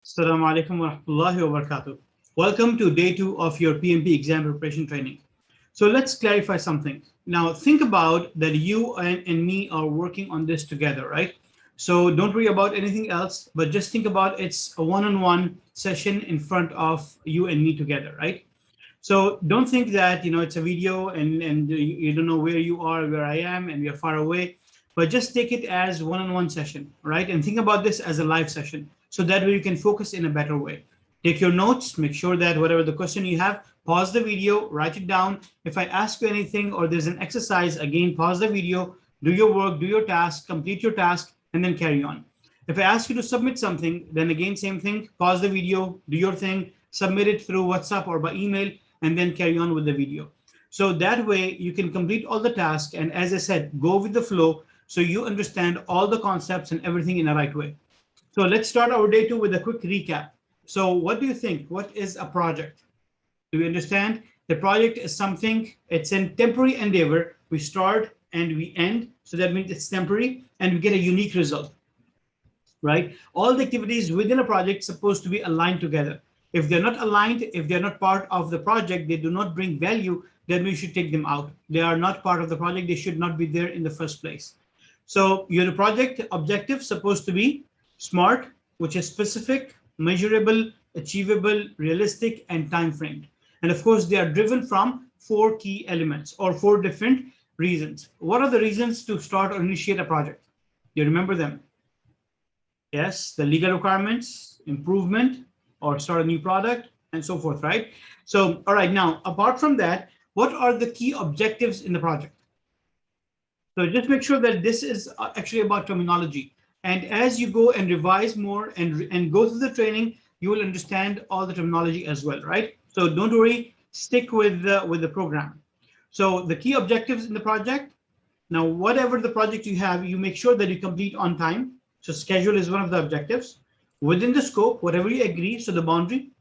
Assalamu alaikum wa rahmatullahi wa barakatuh. Welcome to day 2 of your PMP Exam Preparation Training. So let's clarify something. Now think about that you and me are working on this together, right? So don't worry about anything else, but just think about it's a one-on-one session in front of you and me together, right? So don't think that it's a video and you don't know where you are, where I am, and we are far away. But just take it as one-on-one session, right? And think about this as a live session, so that way you can focus in a better way. Take your notes, make sure that whatever the question you have, pause the video, write it down. If I ask you anything or there's an exercise, again, pause the video, do your work, do your task, complete your task, and then carry on. If I ask you to submit something, then again, same thing, pause the video, do your thing, submit it through WhatsApp or by email, and then carry on with the video. So that way you can complete all the tasks. And as I said, go with the flow so you understand all the concepts and everything in the right way. So let's start our day 2 with a quick recap. So what do you think? What is a project? Do we understand? The project is something, it's a temporary endeavor. We start and we end. So that means it's temporary and we get a unique result, right? All the activities within a project supposed to be aligned together. If they're not aligned, if they're not part of the project, they do not bring value, then we should take them out. They are not part of the project. They should not be there in the first place. So your project objective supposed to be SMART, which is specific, measurable, achievable, realistic, and time framed. And of course, they are driven from 4 key elements or 4 different reasons. What are the reasons to start or initiate a project? Do you remember them? Yes, the legal requirements, improvement, or start a new product, and so forth, right? So, all right, now, apart from that, what are the key objectives in the project? So just make sure that this is actually about terminology. And as you go and revise more and go through the training, you will understand all the terminology as well, right? So don't worry, stick with the program. So the key objectives in the project. Now, whatever the project you have, you make sure that you complete on time. So schedule is one of the objectives. Within the scope, whatever you agree, so the boundary,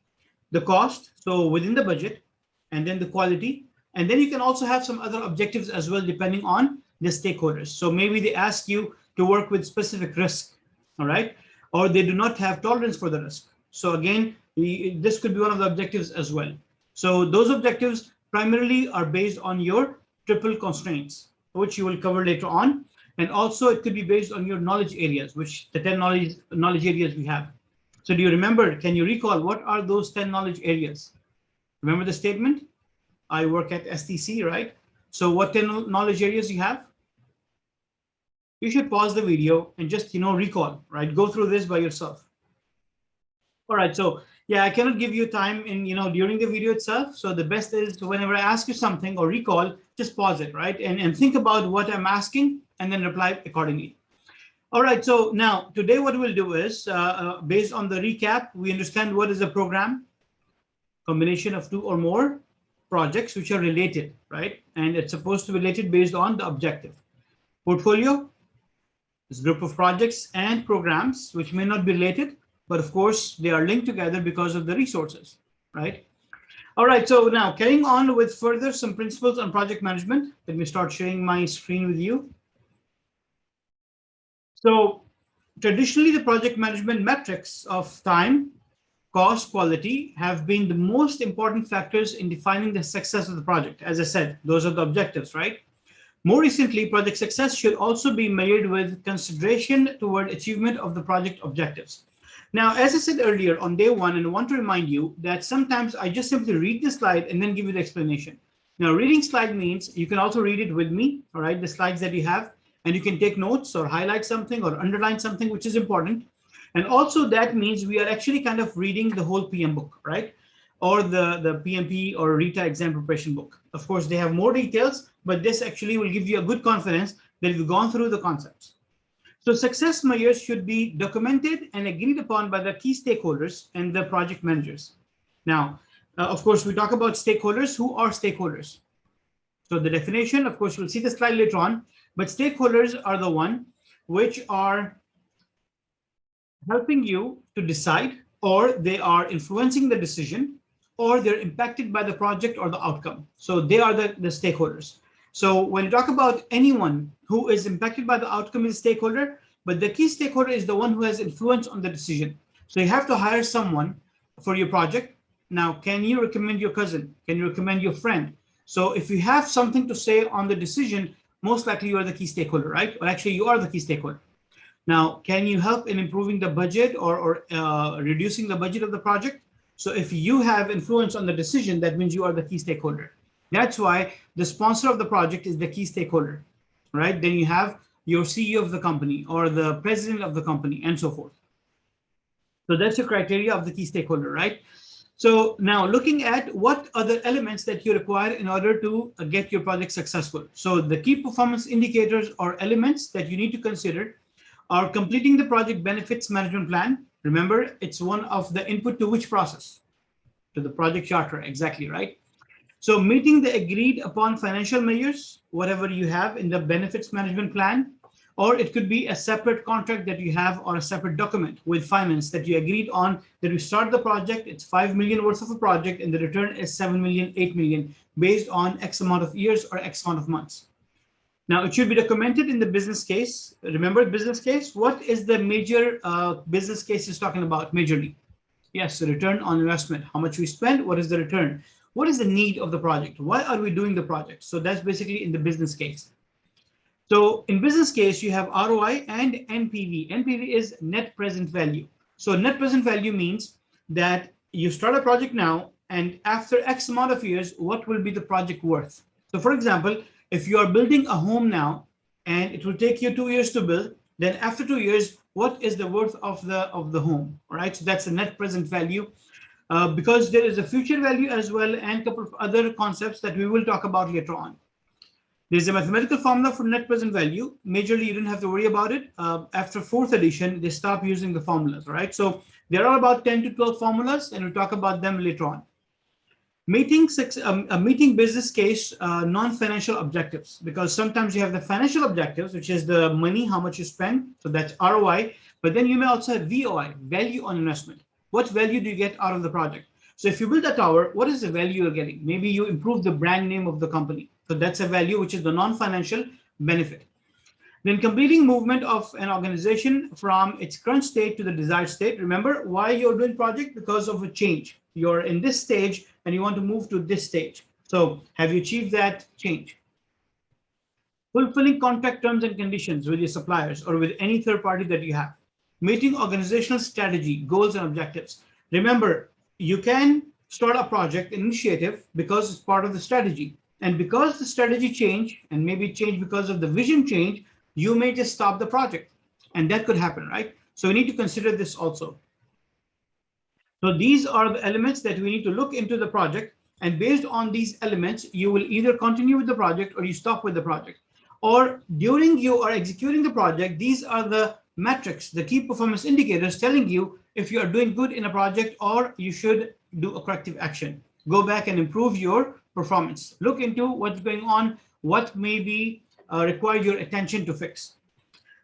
the cost, so within the budget, and then the quality. And then you can also have some other objectives as well, depending on the stakeholders. So maybe they ask you to work with specific risk, all right? Or they do not have tolerance for the risk. So again, this could be one of the objectives as well. So those objectives primarily are based on your triple constraints, which you will cover later on. And also it could be based on your knowledge areas, which the 10 knowledge areas we have. So do you remember, can you recall what are those 10 knowledge areas? Remember the statement? I work at STC, right? So what 10 knowledge areas you have? You should pause the video and just, recall, right? Go through this by yourself. All right, so yeah, I cannot give you time in, during the video itself. So the best is whenever I ask you something or recall, just pause it, right? And think about what I'm asking and then reply accordingly. All right, so now today what we'll do is, based on the recap, we understand what is a program, combination of 2 or more projects which are related, right? And it's supposed to be related based on the objective. Portfolio is a group of projects and programs which may not be related, but of course they are linked together because of the resources, right? All right, so now carrying on with further some principles on project management. Let me start sharing my screen with you. So traditionally, the project management metrics of time, cost, quality have been the most important factors in defining the success of the project. As I said, those are the objectives, right? More recently, project success should also be measured with consideration toward achievement of the project objectives. Now, as I said earlier on day 1, and I want to remind you that sometimes I just simply read the slide and then give you the explanation. Now, reading slide means you can also read it with me, all right, the slides that you have, and you can take notes or highlight something or underline something which is important. And also that means we are actually kind of reading the whole PM book, right? Or the PMP or RITA exam preparation book. Of course, they have more details, but this actually will give you a good confidence that you've gone through the concepts. So success measures should be documented and agreed upon by the key stakeholders and the project managers. Now, of course, we talk about stakeholders. Who are stakeholders? So the definition, of course, we'll see the slide later on, but stakeholders are the one which are helping you to decide, or they are influencing the decision, or they're impacted by the project or the outcome. So they are the stakeholders. So when you talk about anyone who is impacted by the outcome is a stakeholder, but the key stakeholder is the one who has influence on the decision. So you have to hire someone for your project. Now, can you recommend your cousin? Can you recommend your friend? So if you have something to say on the decision, most likely you are the key stakeholder, right? Or actually you are the key stakeholder. Now, can you help in improving the budget or reducing the budget of the project? So if you have influence on the decision, that means you are the key stakeholder. That's why the sponsor of the project is the key stakeholder, right? Then you have your CEO of the company or the president of the company and so forth. So that's the criteria of the key stakeholder, right? So now looking at what other elements that you require in order to get your project successful. So the key performance indicators or elements that you need to consider are completing the project benefits management plan. Remember, it's one of the input to which process? To the project charter, exactly, right? So meeting the agreed upon financial measures, whatever you have in the benefits management plan, or it could be a separate contract that you have or a separate document with finance that you agreed on that we start the project, it's 5 million worth of a project and the return is 7 million, 8 million based on X amount of years or X amount of months. Now it should be documented in the business case. Remember business case, what is the major business case is talking about majorly? Yes, the return on investment, how much we spend, what is the return? What is the need of the project? Why are we doing the project? So that's basically in the business case. So in business case, you have ROI and NPV. NPV is net present value. So net present value means that you start a project now, and after X amount of years, what will be the project worth? So for example, if you are building a home now, and it will take you 2 years to build, then after 2 years, what is the worth of the home? All right, so that's the net present value. Because there is a future value as well and a couple of other concepts that we will talk about later on. There's a mathematical formula for net present value. Majorly, you don't have to worry about it. After 4th edition, they stop using the formulas, right? So there are about 10 to 12 formulas, and we'll talk about them later on. Meeting business case non-financial objectives, because sometimes you have the financial objectives, which is the money, how much you spend. So that's ROI. But then you may also have VOI, value on investment. What value do you get out of the project? So if you build a tower, what is the value you're getting? Maybe you improve the brand name of the company. So that's a value, which is the non-financial benefit. Then completing movement of an organization from its current state to the desired state. Remember why you're doing project? Because of a change. You're in this stage and you want to move to this stage. So have you achieved that change? Fulfilling contract terms and conditions with your suppliers or with any third party that you have. Meeting organizational strategy, goals and objectives. Remember, you can start a project initiative because it's part of the strategy. And because the strategy change and maybe change because of the vision change, you may just stop the project. And that could happen, right? So we need to consider this also. So these are the elements that we need to look into the project. And based on these elements, you will either continue with the project or you stop with the project. Or during you are executing the project, these are the metrics, the key performance indicators telling you if you are doing good in a project or you should do a corrective action. Go back and improve your performance. Look into what's going on, what may be require your attention to fix.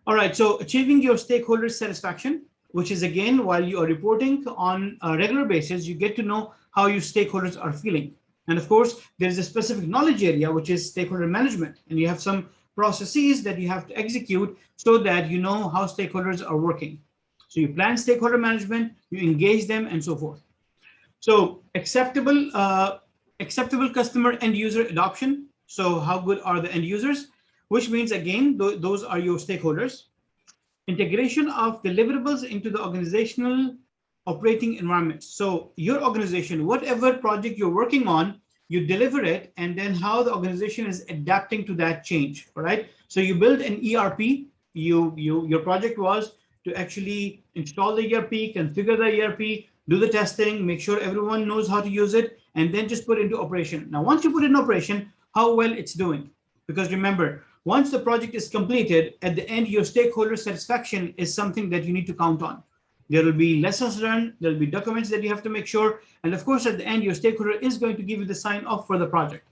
All right, so achieving your stakeholder satisfaction, which is again, while you are reporting on a regular basis, you get to know how your stakeholders are feeling. And of course, there is a specific knowledge area, which is stakeholder management. And you have some processes that you have to execute so that you know how stakeholders are working. So you plan stakeholder management, you engage them, and so forth. So acceptable customer end user adoption. So how good are the end users? Which means, again, those are your stakeholders. Integration of deliverables into the organizational operating environment. So your organization, whatever project you're working on, you deliver it, and then how the organization is adapting to that change, all right? So you build an ERP. Your project was to actually install the ERP, configure the ERP, do the testing, make sure everyone knows how to use it, and then just put it into operation. Now, once you put it in operation, how well it's doing. Because remember, once the project is completed, at the end, your stakeholder satisfaction is something that you need to count on. There will be lessons learned, there will be documents that you have to make sure. And of course, at the end, your stakeholder is going to give you the sign off for the project.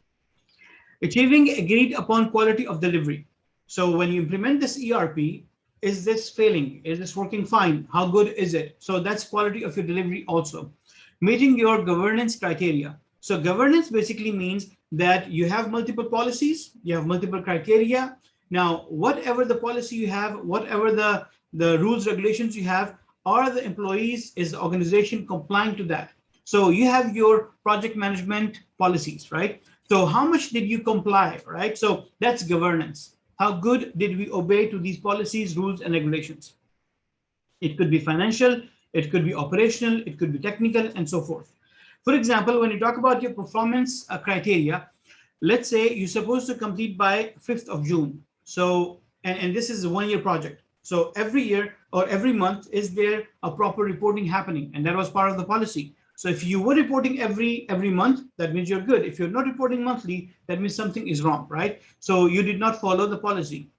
Achieving agreed upon quality of delivery. So when you implement this ERP, is this failing? Is this working fine? How good is it? So that's quality of your delivery also. Meeting your governance criteria. So governance basically means that you have multiple policies, you have multiple criteria. Now, whatever the policy you have, whatever the rules, regulations you have, are the employees, is the organization complying to that? So you have your project management policies, right? So how much did you comply, right? So that's governance. How good did we obey to these policies, rules, and regulations? It could be financial, it could be operational, it could be technical, and so forth. For example, when you talk about your performance criteria, let's say you're supposed to complete by 5th of June. So, and this is a 1-year project. So every year or every month, is there a proper reporting happening? And that was part of the policy. So if you were reporting every month, that means you're good. If you're not reporting monthly, that means something is wrong, right? So you did not follow the policy.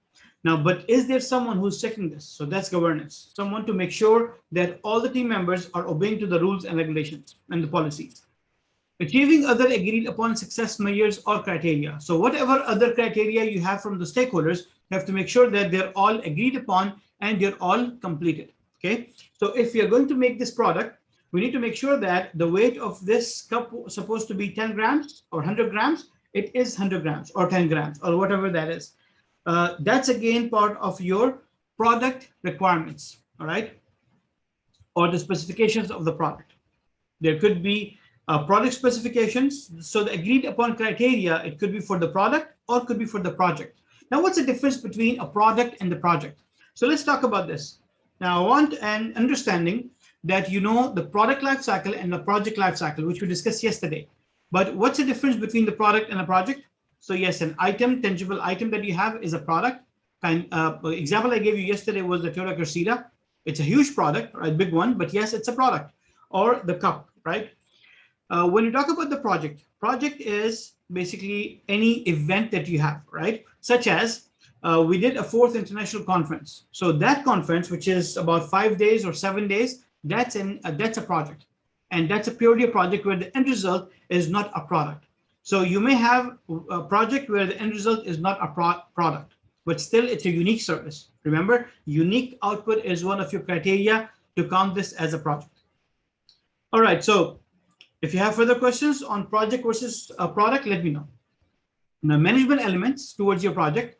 Now, but is there someone who's checking this? So that's governance. Someone to make sure that all the team members are obeying to the rules and regulations and the policies. Achieving other agreed upon success measures or criteria. So whatever other criteria you have from the stakeholders, you have to make sure that they're all agreed upon and they're all completed. Okay. So if you're going to make this product, we need to make sure that the weight of this cup is supposed to be 10 grams or 100 grams. It is 100 grams or 10 grams or whatever that is. That's again part of your product requirements. All right. Or the specifications of the product. There could be product specifications. So the agreed upon criteria, it could be for the product or could be for the project. Now, what's the difference between a product and the project? So let's talk about this. Now, I want an understanding that you know the product life cycle and the project life cycle, which we discussed yesterday. But what's the difference between the product and a project? So yes, an item, tangible item that you have is a product. And example I gave you yesterday was the Toyota Cressida. It's a huge product, right? Big one, but yes, it's a product. Or the cup, right? When you talk about the project is basically any event that you have, right? Such as we did a 4th international conference. So that conference, which is about 5 days or 7 days, that's a project. And that's a purely a project where the end result is not a product. So you may have a project where the end result is not a product, but still it's a unique service. Remember, unique output is one of your criteria to count this as a project. All right, so if you have further questions on project versus a product, let me know. Now, management elements towards your project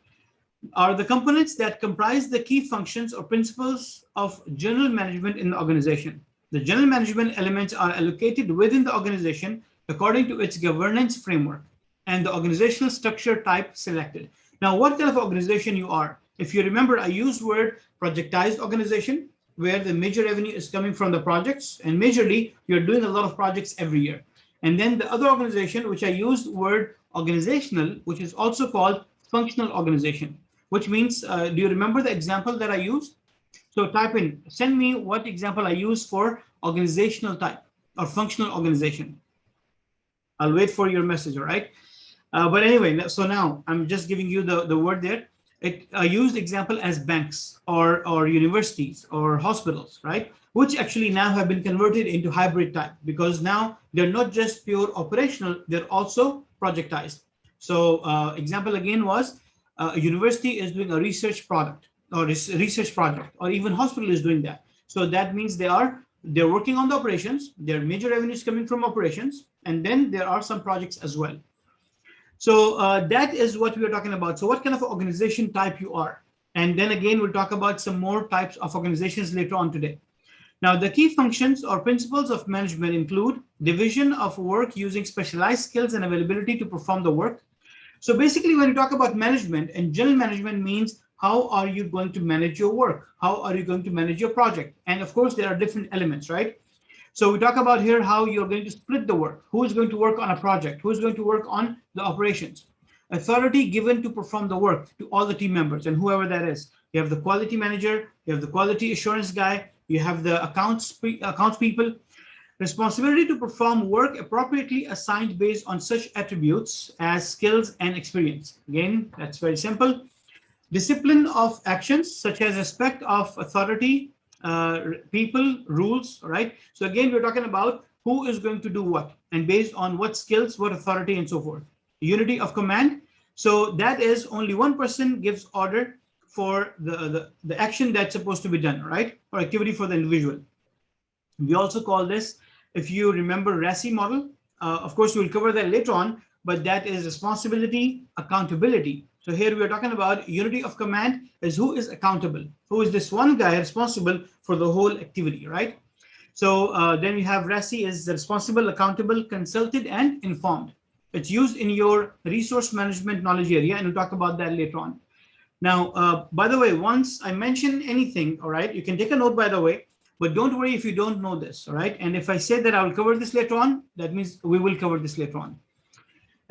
are the components that comprise the key functions or principles of general management in the organization. The general management elements are allocated within the organization according to its governance framework and the organizational structure type selected. Now, what kind of organization you are? If you remember, I used word projectized organization, where the major revenue is coming from the projects, and majorly you're doing a lot of projects every year. And then the other organization, which I used word organizational, which is also called functional organization, which means, do you remember the example that I used? So type in, send me what example I used for organizational type or functional organization. I'll wait for your message, all right? But anyway, so now I'm just giving you the word there. I used example as banks or universities or hospitals, right? Which actually now have been converted into hybrid type, because now they're not just pure operational, they're also projectized. So example again was a university is doing a research product or research project, or even hospital is doing that. So that means they're working on the operations, their major revenues coming from operations, and then there are some projects as well. So that is what we are talking about. So what kind of organization type you are. And then again, we'll talk about some more types of organizations later on today. Now, the key functions or principles of management include division of work using specialized skills and availability to perform the work. So basically, when you talk about management, and general management means how are you going to manage your work? How are you going to manage your project? And of course, there are different elements, right? So we talk about here how you're going to split the work. Who is going to work on a project? Who is going to work on the operations? Authority given to perform the work to all the team members and whoever that is. You have the quality manager, you have the quality assurance guy, you have the accounts people. Responsibility to perform work appropriately assigned based on such attributes as skills and experience. Again, that's very simple. Discipline of actions such as respect of authority, people, rules, right? So again, we're talking about who is going to do what and based on what skills, what authority, and so forth. Unity of command. So that is only one person gives order for the action that's supposed to be done, right? Or activity for the individual. We also call this, if you remember RACI model, of course, we'll cover that later on, but that is responsibility, accountability. So here we are talking about unity of command is who is accountable, who is this one guy responsible for the whole activity, right? So then we have RACI is responsible, accountable, consulted, and informed. It's used in your resource management knowledge area, and we'll talk about that later on. Now, by the way, once I mention anything, all right, you can take a note, by the way, but don't worry if you don't know this, all right? And if I say that I will cover this later on, that means we will cover this later on.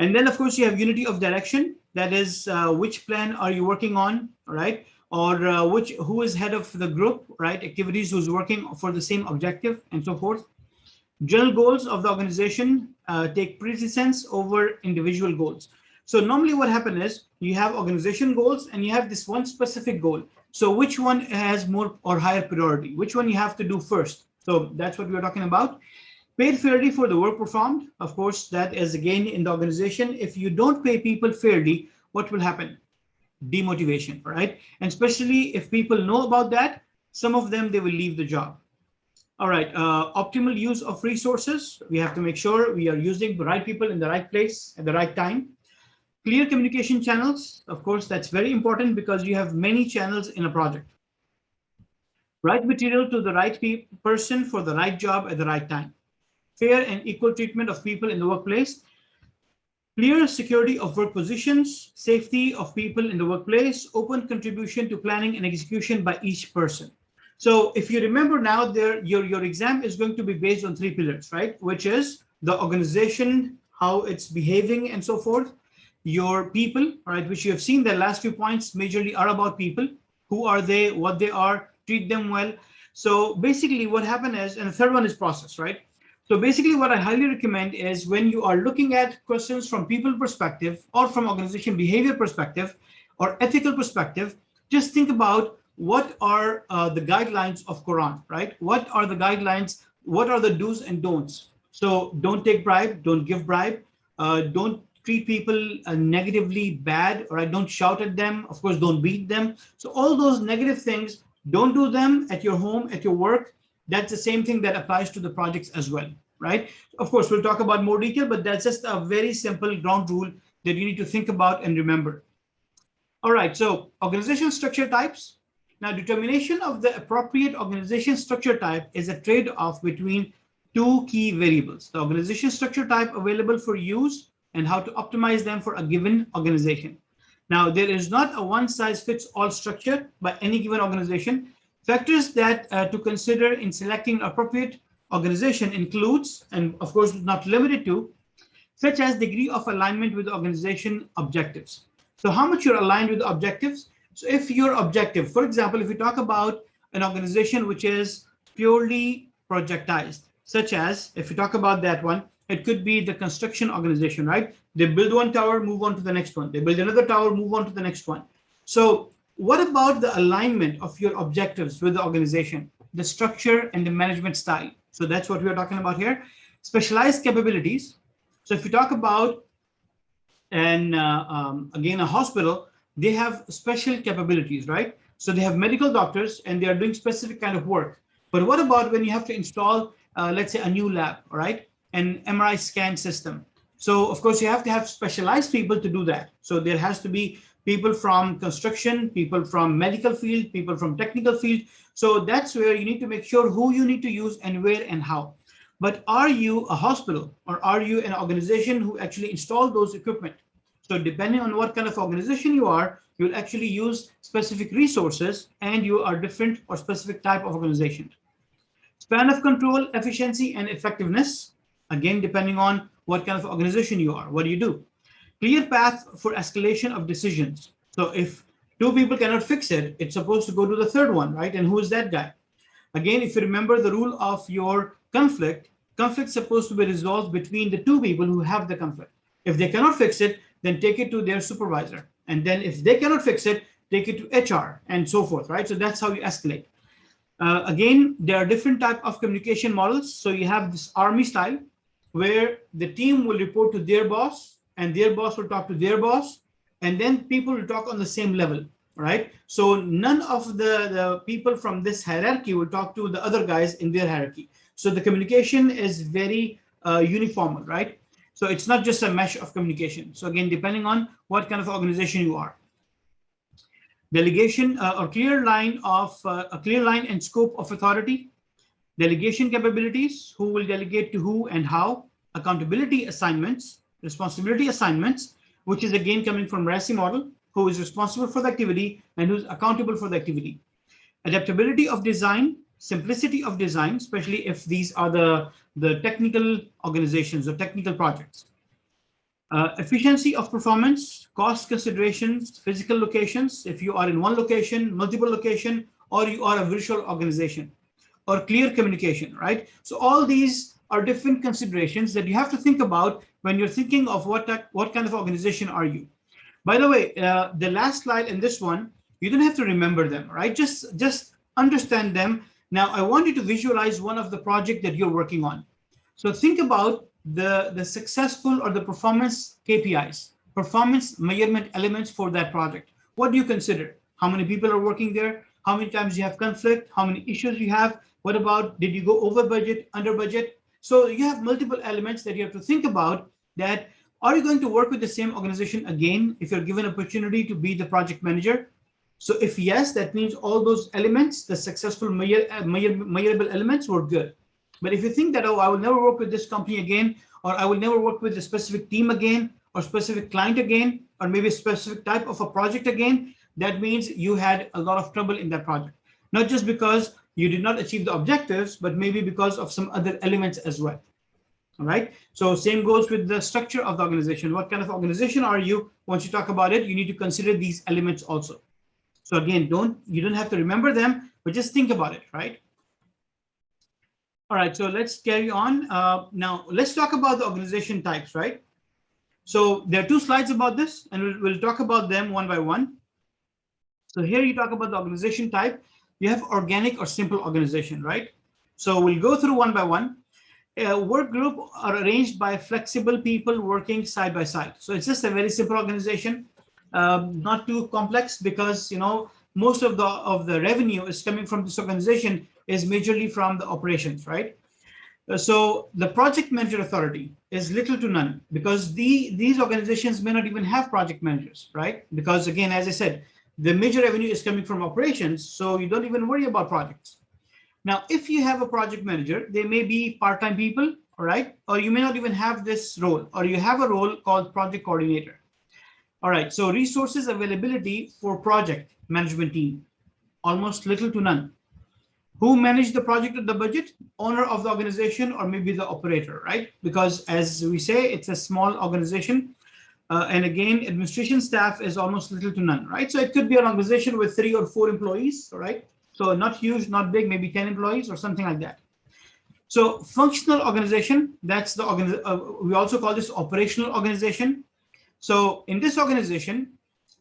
And then, of course, you have unity of direction. That is, which plan are you working on, all right? Or who is head of the group, right? Activities, who's working for the same objective, and so forth. General goals of the organization take precedence over individual goals. So normally what happens is you have organization goals and you have this one specific goal. So which one has more or higher priority? Which one you have to do first? So that's what we're talking about. Paid fairly for the work performed. Of course, that is again in the organization. If you don't pay people fairly, what will happen? Demotivation, right? And especially if people know about that, some of them, they will leave the job. All right, optimal use of resources. We have to make sure we are using the right people in the right place at the right time. Clear communication channels. Of course, that's very important because you have many channels in a project. Right material to the right person for the right job at the right time. Fair and equal treatment of people in the workplace. Clear security of work positions, safety of people in the workplace, open contribution to planning and execution by each person. So if you remember now, your exam is going to be based on 3 pillars, right? Which is the organization, how it's behaving, and so forth. Your people, right, which you have seen the last few points majorly are about people. Who are they, what they are, treat them well. So basically what happened is, and the third one is process, right? So basically what I highly recommend is when you are looking at questions from people perspective or from organization behavior perspective or ethical perspective, just think about what are the guidelines of Quran, right? What are the guidelines? What are the do's and don'ts? So don't take bribe, don't give bribe, don't treat people negatively bad, right? Don't shout at them. Of course, don't beat them. So all those negative things, don't do them at your home, at your work. That's the same thing that applies to the projects as well, right? Of course, we'll talk about more detail, but that's just a very simple ground rule that you need to think about and remember. All right, so organizational structure types. Now, determination of the appropriate organization structure type is a trade-off between 2 key variables: the organization structure type available for use and how to optimize them for a given organization. Now, there is not a one-size-fits-all structure by any given organization. Factors that to consider in selecting appropriate organization includes, and of course not limited to, such as degree of alignment with the organization objectives. So how much you're aligned with the objectives. So if your objective, for example, if we talk about an organization which is purely projectized, such as if we talk about that one, it could be the construction organization, right? They build one tower, move on to the next one. They build another tower, move on to the next one. So what about the alignment of your objectives with the organization, the structure and the management style? So that's what we're talking about here. Specialized capabilities. So if you talk about again, a hospital, they have special capabilities, right? So they have medical doctors and they are doing specific kind of work. But what about when you have to install, let's say, a new lab, all right? An MRI scan system. So of course you have to have specialized people to do that. So there has to be people from construction, people from medical field, people from technical field. So that's where you need to make sure who you need to use and where and how. But are you a hospital or are you an organization who actually install those equipment? So depending on what kind of organization you are, you'll actually use specific resources and you are different or specific type of organization. Span of control, efficiency, and effectiveness. Again, depending on what kind of organization you are, what do you do? Clear path for escalation of decisions. So if 2 people cannot fix it, it's supposed to go to the 3rd one, right? And who is that guy? Again, if you remember the rule of your conflict is supposed to be resolved between the 2 people who have the conflict. If they cannot fix it, then take it to their supervisor. And then if they cannot fix it, take it to HR and so forth, right? So that's how you escalate. Again, there are different type of communication models. So you have this army style where the team will report to their boss and their boss will talk to their boss. And then people will talk on the same level, right? So none of the people from this hierarchy will talk to the other guys in their hierarchy. So the communication is very uniform, right? So it's not just a mesh of communication. So again, depending on what kind of organization you are. delegation or clear line of a clear line and scope of authority, delegation capabilities, who will delegate to who and how, accountability assignments, responsibility assignments, which is again coming from RACI model, who is responsible for the activity and who's accountable for the activity, adaptability of design, simplicity of design, especially if these are the technical organizations or technical projects, efficiency of performance, cost considerations, physical locations, if you are in one location, multiple location, or you are a virtual organization, or clear communication, right? So all these are different considerations that you have to think about when you're thinking of what kind of organization are you. By the way, the last slide and this one, you don't have to remember them, right? Just understand them. Now, I want you to visualize one of the project that you're working on. So think about the successful or the performance KPIs, performance measurement elements for that project. What do you consider? How many people are working there? How many times you have conflict? How many issues you have? What about, did you go over budget, under budget? So you have multiple elements that you have to think about. That are you going to work with the same organization again if you're given opportunity to be the project manager? So if yes, that means all those elements, the successful measurable elements were good. But if you think that, oh, I will never work with this company again, or I will never work with a specific team again, or specific client again, or maybe a specific type of a project again, that means you had a lot of trouble in that project. Not just because you did not achieve the objectives, but maybe because of some other elements as well. All right. So same goes with the structure of the organization. What kind of organization are you? Once you talk about it, you need to consider these elements also. So again, you don't have to remember them, but just think about it, right? All right, so let's carry on. Now, let's talk about the organization types, right? So there are two slides about this, and we'll talk about them one by one. So here you talk about the organization type. You have organic or simple organization, right? So we'll go through one by one. Work group are arranged by flexible people working side by side. So it's just a very simple organization, not too complex, because most of the revenue is coming from this organization is majorly from the operations, right? So the project manager authority is little to none, because these organizations may not even have project managers, right? Because again, as I said, the major revenue is coming from operations, so you don't even worry about projects. Now, if you have a project manager, they may be part-time people, all right? Or you may not even have this role, or you have a role called project coordinator. All right, so resources availability for project management team, almost little to none. Who managed the project or the budget? Owner of the organization, or maybe the operator, right? Because as we say, it's a small organization. And again, administration staff is almost little to none, right? So it could be an organization with 3 or 4 employees, all right? So not huge, not big, maybe 10 employees or something like that. So functional organization, that's the we also call this operational organization. So in this organization,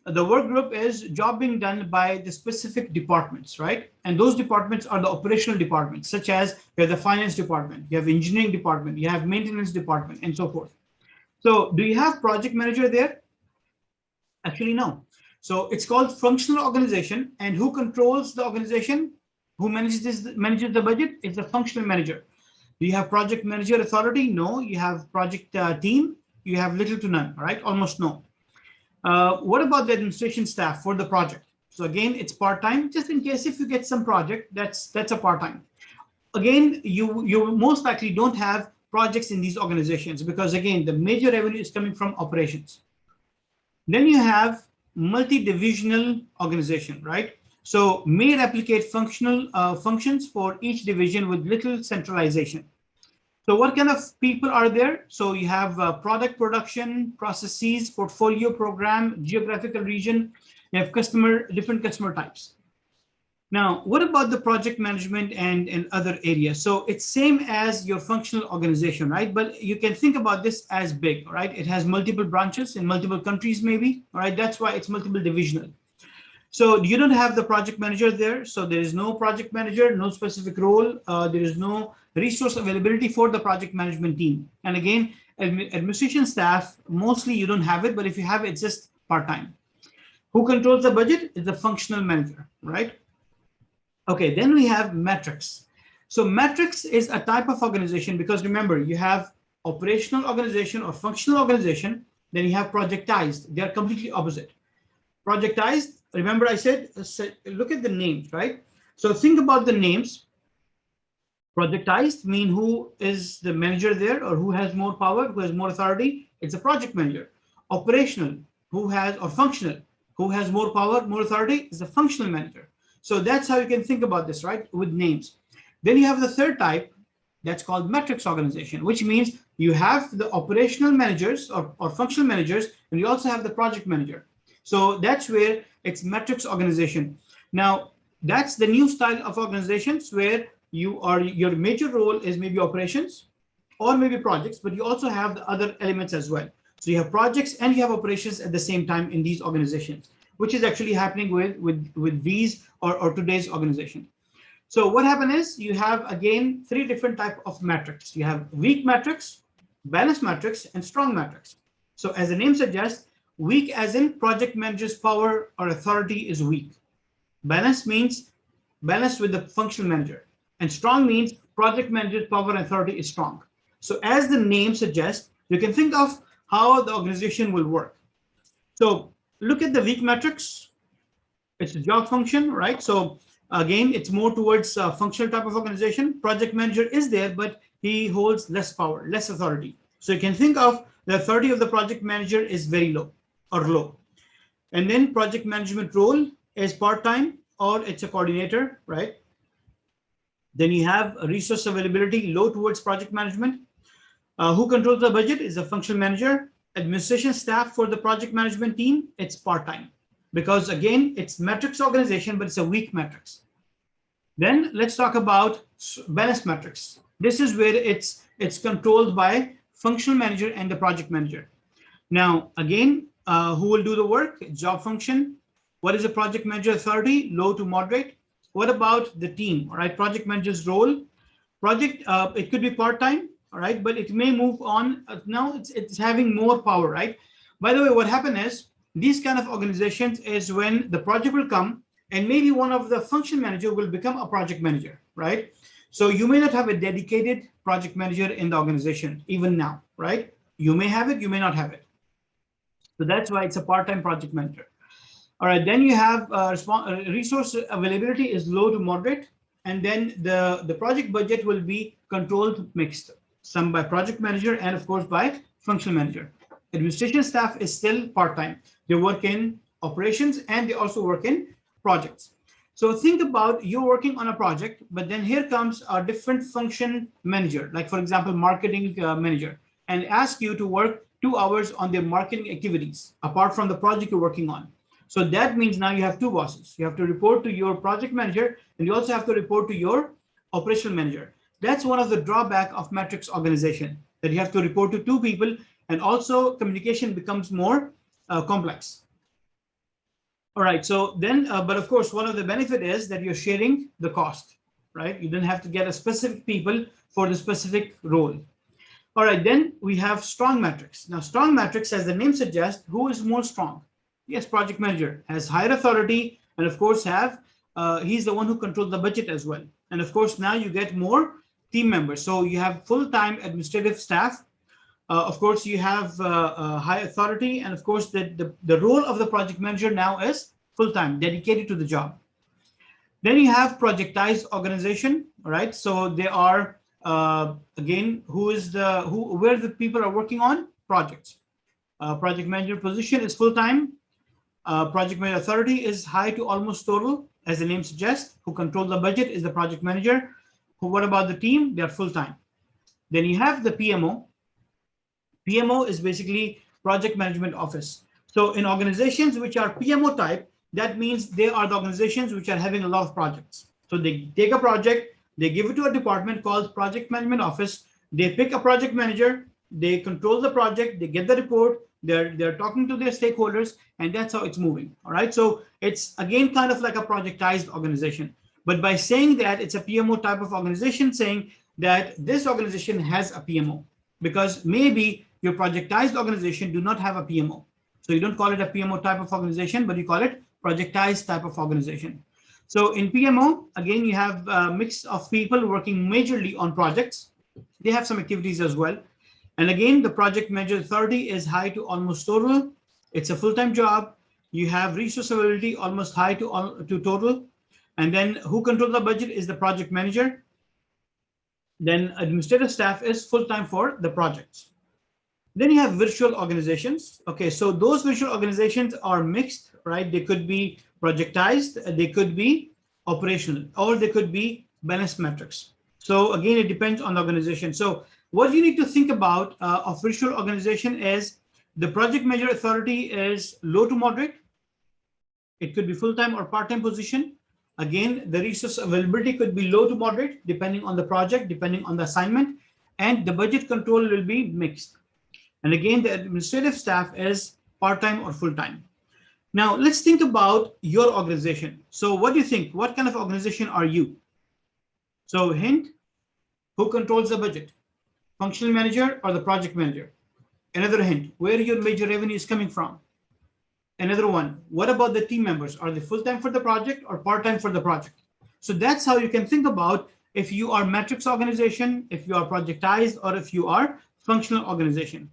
the work group is job being done by the specific departments, right? And those departments are the operational departments, such as you have the finance department, you have engineering department, you have maintenance department, and so forth. So do you have project manager there? Actually, no. So it's called functional organization, and who controls the organization? Who manages the budget? Is the functional manager. Do you have project manager authority? No. You have project team. You have little to none, right? Almost no. What about the administration staff for the project? So again, it's part-time, just in case if you get some project, that's a part-time. Again, you most likely don't have projects in these organizations, because again, the major revenue is coming from operations. Then you have multi-divisional organization, right? So may replicate functional functions for each division with little centralization. So what kind of people are there? So you have product production, processes, portfolio program, geographical region, you have different customer types. Now, what about the project management and other areas? So it's same as your functional organization, right? But you can think about this as big, right? It has multiple branches in multiple countries, maybe, all right? That's why it's multiple divisional. So you don't have the project manager there. So there is no project manager, no specific role. There is no resource availability for the project management team. And again, administration staff, mostly you don't have it, but if you have it, it's just part-time. Who controls the budget? Is the functional manager, right? Okay, then we have metrics. So metrics is a type of organization, because remember, you have operational organization or functional organization, then you have projectized. They are completely opposite. Projectized, remember I said, look at the names, right? So think about the names. Projectized mean who is the manager there, or who has more power, who has more authority. It's a project manager. Operational, who has, or functional, who has more power, more authority, is a functional manager. So that's how you can think about this, right, with names. Then you have the third type, that's called matrix organization, which means you have the operational managers or functional managers, and you also have the project manager. So that's where it's matrix organization. Now, that's the new style of organizations where your major role is maybe operations or maybe projects, but you also have the other elements as well. So you have projects and you have operations at the same time in these organizations, which is actually happening with these or today's organization. So what happened is you have, again, three different type of metrics. You have weak metrics, balanced metrics, and strong metrics. So as the name suggests, weak as in project manager's power or authority is weak. Balanced means balanced with the functional manager. And strong means project manager's power and authority is strong. So as the name suggests, you can think of how the organization will work. So look at the weak metrics. It's a job function, right? So again, it's more towards a functional type of organization. Project manager is there, but he holds less power, less authority. So you can think of the authority of the project manager is very low or low. And then project management role is part-time or it's a coordinator, right? Then you have resource availability low towards project management. Who controls the budget is a functional manager. Administration staff for the project management team, it's part-time. Because again, it's metrics organization, but it's a weak metrics. Then let's talk about balanced metrics. This is where it's controlled by functional manager and the project manager. Now, again, who will do the work? Job function. What is the project manager authority? Low to moderate. What about the team? All right, project manager's role. Project, it could be part-time, all right, but it may move on. Now it's having more power, right? By the way, what happened is these kind of organizations is when the project will come and maybe one of the function manager will become a project manager, right? So you may not have a dedicated project manager in the organization even now, right? You may have it, you may not have it. So that's why it's a part-time project manager. All right, then you have resource availability is low to moderate. And then the project budget will be controlled mixed, some by project manager and of course by functional manager. Administration staff is still part-time. They work in operations and they also work in projects. So think about you're working on a project, but then here comes a different function manager, like for example, marketing manager, and ask you to work 2 hours on their marketing activities apart from the project you're working on. So that means now you have two bosses. You have to report to your project manager and you also have to report to your operational manager. That's one of the drawback of matrix organization, that you have to report to two people, and also communication becomes more complex. All right, so then, but of course, one of the benefit is that you're sharing the cost, right? You don't have to get a specific people for the specific role. All right, then we have strong metrics. Now, strong metrics, as the name suggests, who is more strong? Yes, project manager has higher authority, and of course he's the one who controls the budget as well. And of course, now you get more team members. So you have full-time administrative staff. Of course, you have high authority, and of course, the role of the project manager now is full-time, dedicated to the job. Then you have projectized organization, all right? So they are, again, where the people are working on projects. Project manager position is full-time. Project manager authority is high to almost total, as the name suggests. Who controls the budget is the project manager. What about the team? They are full-time. Then you have the PMO. PMO is basically project management office. So in organizations which are PMO type, that means they are the organizations which are having a lot of projects. So they take a project, they give it to a department called project management office. They pick a project manager, they control the project, they get the report, they're talking to their stakeholders, and that's how it's moving. All right. So it's again kind of like a projectized organization. But by saying that it's a PMO type of organization, saying that this organization has a PMO, because maybe your projectized organization do not have a PMO. So you don't call it a PMO type of organization, but you call it projectized type of organization. So in PMO, again, you have a mix of people working majorly on projects. They have some activities as well. And again, the project manager authority is high to almost total. It's a full-time job. You have resource availability almost high to total. And then who controls the budget is the project manager. Then administrative staff is full-time for the projects. Then you have virtual organizations. Okay, so those virtual organizations are mixed, right? They could be projectized, they could be operational, or they could be balanced metrics. So again, it depends on the organization. So what you need to think about of virtual organization is the project manager authority is low to moderate. It could be full-time or part-time position. Again, the resource availability could be low to moderate, depending on the project, depending on the assignment, and the budget control will be mixed. And again, the administrative staff is part-time or full-time. Now, let's think about your organization. So what do you think? What kind of organization are you? So hint, who controls the budget? Functional manager or the project manager? Another hint, where your major revenue is coming from? Another one, what about the team members? Are they full-time for the project or part-time for the project? So that's how you can think about if you are matrix organization, if you are projectized, or if you are functional organization.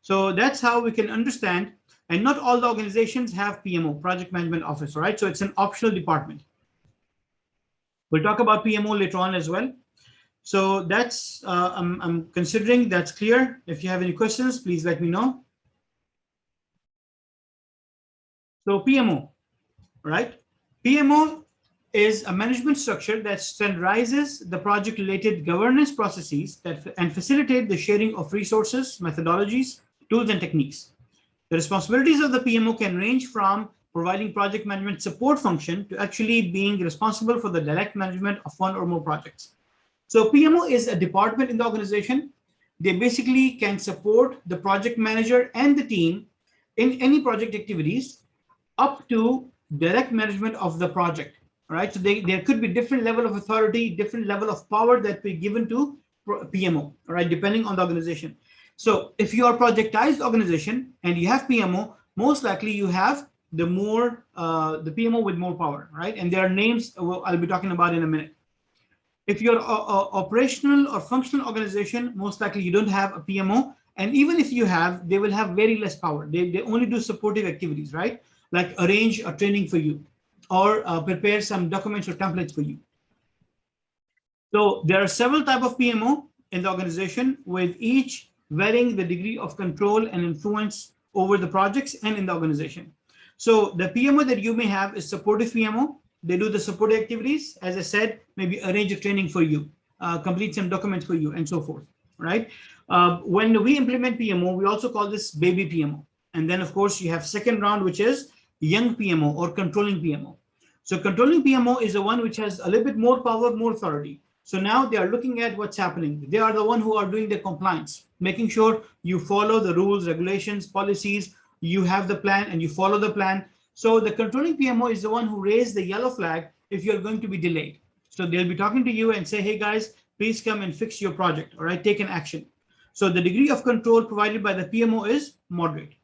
So that's how we can understand. And not all the organizations have PMO, Project Management Office, right? So it's an optional department. We'll talk about PMO later on as well. So that's, I'm considering that's clear. If you have any questions, please let me know. So PMO, right? PMO is a management structure that standardizes the project-related governance processes and facilitate the sharing of resources, methodologies, tools, and techniques. The responsibilities of the PMO can range from providing project management support function to actually being responsible for the direct management of one or more projects. So PMO is a department in the organization. They basically can support the project manager and the team in any project activities up to direct management of the project. All right, so there could be different level of authority, different level of power that be given to PMO, all right, depending on the organization. So if you are projectized organization and you have PMO, most likely you have the PMO with more power, right? And there are names I'll be talking about in a minute. If you're operational or functional organization, most likely you don't have a PMO. And even if you have, they will have very less power. They only do supportive activities, right? Like arrange a training for you or prepare some documents or templates for you. So there are several types of PMO in the organization, with each varying the degree of control and influence over the projects and in the organization. So the PMO that you may have is supportive PMO. They do the support activities, as I said, maybe arrange a training for you, complete some documents for you, and so forth, right? When we implement PMO, we also call this baby PMO. And then, of course, you have second round, which is young PMO or controlling PMO. So controlling PMO is the one which has a little bit more power, more authority. So now they are looking at what's happening. They are the one who are doing the compliance, making sure you follow the rules, regulations, policies, you have the plan and you follow the plan. So the controlling PMO is the one who raised the yellow flag if you're going to be delayed. So they'll be talking to you and say, hey guys, please come and fix your project, all right, take an action. So the degree of control provided by the PMO is moderate.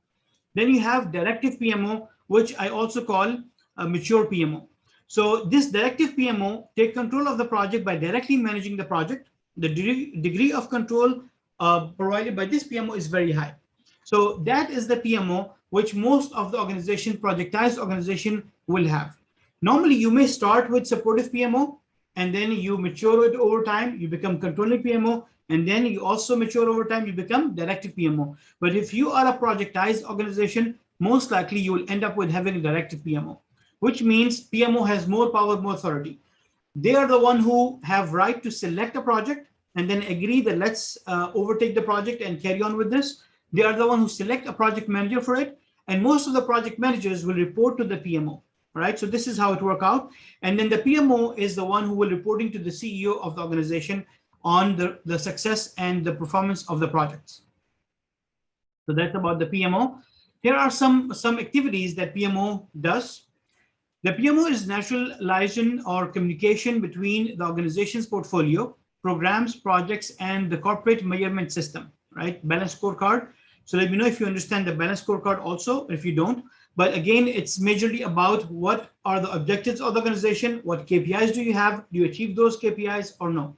Then you have directive PMO, which I also call a mature PMO. So this directive PMO take control of the project by directly managing the project. The degree of control provided by this PMO is very high. So that is the PMO which most of the organization, projectized organization, will have. Normally, you may start with supportive PMO, and then you mature it over time, you become controlling PMO, and then you also mature over time, you become directive PMO. But if you are a projectized organization, most likely you will end up with having a directive PMO, which means PMO has more power, more authority. They are the one who have right to select a project and then agree that let's overtake the project and carry on with this. They are the one who select a project manager for it. And most of the project managers will report to the PMO, right? So this is how it works out. And then the PMO is the one who will reporting to the CEO of the organization on the success and the performance of the projects. So that's about the PMO. Here are some activities that PMO does. The PMO is natural liaison or communication between the organization's portfolio, programs, projects, and the corporate measurement system, right? Balance scorecard. So let me know if you understand the balance scorecard also, if you don't. But again, it's majorly about what are the objectives of the organization, what KPIs do you have, do you achieve those KPIs or no?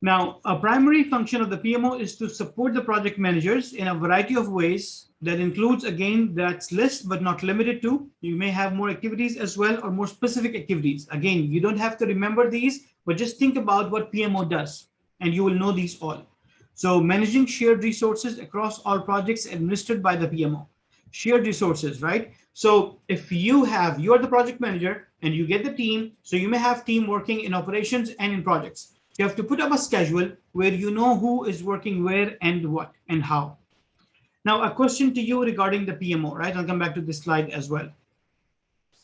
Now, a primary function of the PMO is to support the project managers in a variety of ways that includes, again, that's list but not limited to. You may have more activities as well or more specific activities. Again, you don't have to remember these, but just think about what PMO does and you will know these all. So managing shared resources across all projects administered by the PMO. Shared resources, right? So if you are the project manager and you get the team, so you may have team working in operations and in projects. You have to put up a schedule where you know who is working where and what and how. Now, a question to you regarding the PMO, right? I'll come back to this slide as well.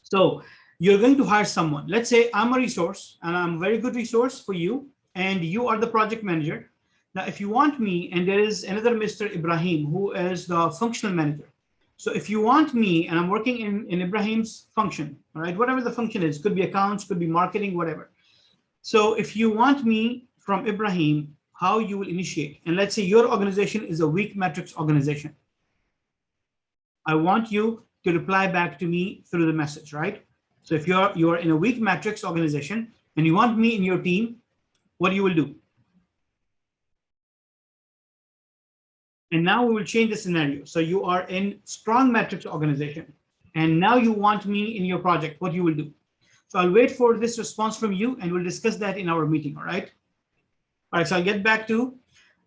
So you're going to hire someone. Let's say I'm a resource and I'm a very good resource for you and you are the project manager. Now, if you want me, and there is another Mr. Ibrahim who is the functional manager. So if you want me and I'm working in Ibrahim's function, all right, whatever the function is, could be accounts, could be marketing, whatever. So if you want me from Ibrahim, how you will initiate, and let's say your organization is a weak metrics organization. I want you to reply back to me through the message, right? So if you're in a weak metrics organization and you want me in your team, what you will do? And now we will change the scenario. So you are in strong metrics organization, and now you want me in your project, what you will do? So I'll wait for this response from you and we'll discuss that in our meeting, all right? All right, so I'll get back to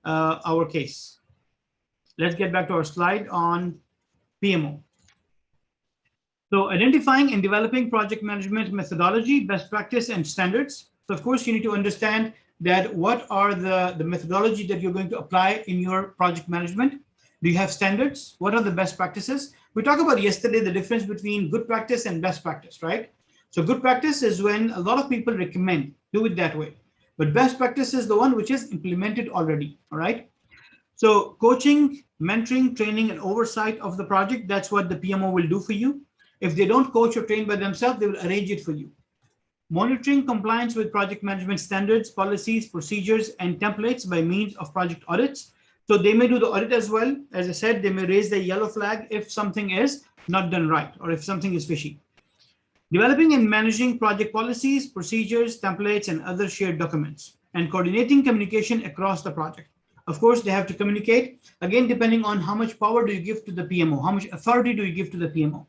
our case. Let's get back to our slide on PMO. So identifying and developing project management methodology, best practice, and standards. So of course, you need to understand that what are the methodology that you're going to apply in your project management. Do you have standards? What are the best practices? We talked about yesterday the difference between good practice and best practice, right? So good practice is when a lot of people recommend, do it that way. But best practice is the one which is implemented already, all right? So coaching, mentoring, training, and oversight of the project, that's what the PMO will do for you. If they don't coach or train by themselves, they will arrange it for you. Monitoring compliance with project management standards, policies, procedures, and templates by means of project audits. So they may do the audit as well. As I said, they may raise the yellow flag if something is not done right or if something is fishy. Developing and managing project policies, procedures, templates, and other shared documents, and coordinating communication across the project. Of course, they have to communicate, again, depending on how much power do you give to the PMO, how much authority do you give to the PMO.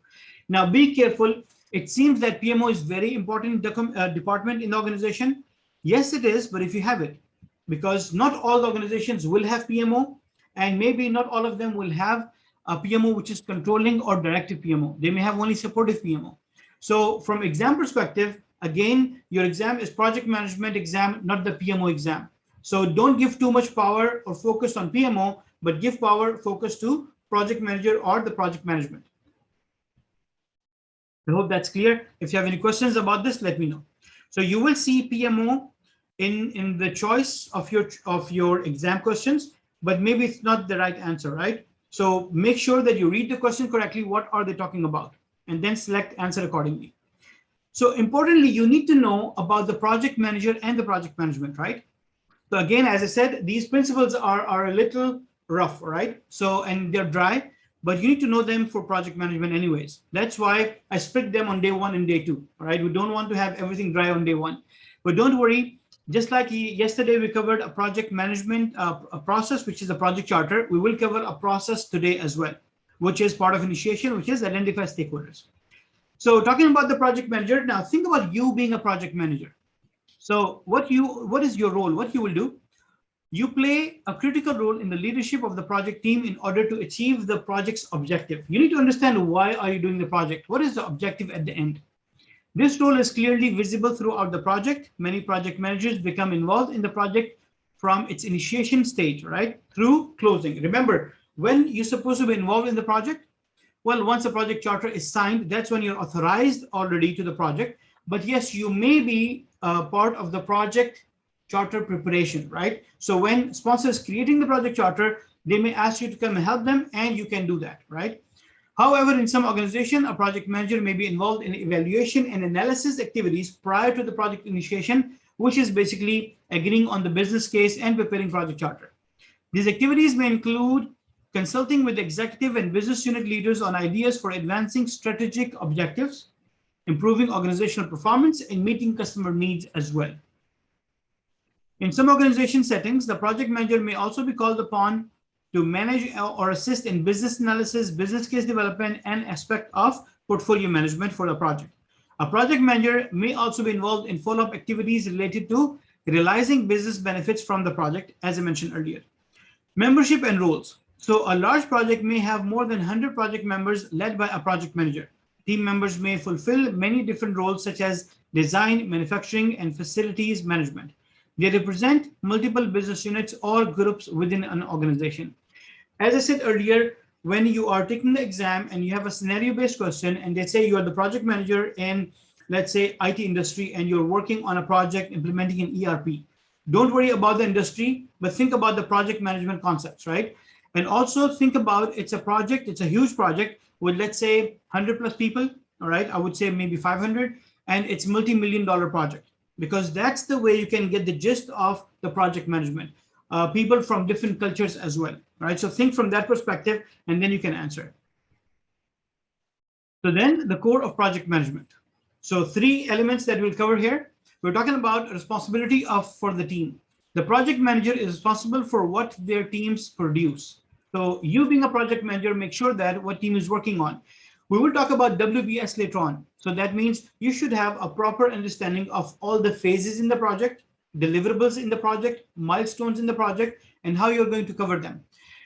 Now, be careful. It seems that PMO is very important department in the organization. Yes, it is, but if you have it, because not all the organizations will have PMO, and maybe not all of them will have a PMO which is controlling or directive PMO. They may have only supportive PMO. So from exam perspective, again, your exam is project management exam, not the PMO exam. So don't give too much power or focus on PMO, but give power focus to project manager or the project management. I hope that's clear. If you have any questions about this, let me know. So you will see PMO in the choice of your exam questions, but maybe it's not the right answer, right? So make sure that you read the question correctly. What are they talking about? And then select answer accordingly. So importantly, you need to know about the project manager and the project management, right? So again, as I said, these principles are a little rough, right? So, and they're dry, but you need to know them for project management anyways. That's why I split them on day 1 and day 2, right? We don't want to have everything dry on day 1, but don't worry. Just like yesterday, we covered a project management a process, which is a project charter. We will cover a process today as well, which is part of initiation, which is identify stakeholders. So talking about the project manager, now think about you being a project manager. So what is your role? What you will do? You play a critical role in the leadership of the project team in order to achieve the project's objective. You need to understand why are you doing the project? What is the objective at the end? This role is clearly visible throughout the project. Many project managers become involved in the project from its initiation stage, right, through closing. Remember, when you're supposed to be involved in the project? Well, once a project charter is signed, that's when you're authorized already to the project. But yes, you may be part of the project charter preparation, right? So when sponsors creating the project charter, they may ask you to come and help them, and you can do that, right? However, in some organization, a project manager may be involved in evaluation and analysis activities prior to the project initiation, which is basically agreeing on the business case and preparing project charter. These activities may include consulting with executive and business unit leaders on ideas for advancing strategic objectives, improving organizational performance, and meeting customer needs as well. In some organization settings, the project manager may also be called upon to manage or assist in business analysis, business case development, and aspect of portfolio management for the project. A project manager may also be involved in follow-up activities related to realizing business benefits from the project, as I mentioned earlier. Membership and roles. So a large project may have more than 100 project members led by a project manager. Team members may fulfill many different roles such as design, manufacturing, and facilities management. They represent multiple business units or groups within an organization. As I said earlier, when you are taking the exam and you have a scenario-based question and they say you are the project manager in, let's say, IT industry, and you're working on a project implementing an ERP, don't worry about the industry, but think about the project management concepts, right? And also think about it's a project, it's a huge project with, let's say, 100 plus people, all right? I would say maybe 500, and it's multi-million-dollar project, because that's the way you can get the gist of the project management. People from different cultures as well, right? So think from that perspective, and then you can answer. So then the core of project management. So 3 elements that we'll cover here. We're talking about responsibility for the team. The project manager is responsible for what their teams produce. So you being a project manager, make sure that what team is working on. We will talk about WBS later on. So that means you should have a proper understanding of all the phases in the project, deliverables in the project, milestones in the project, and how you're going to cover them.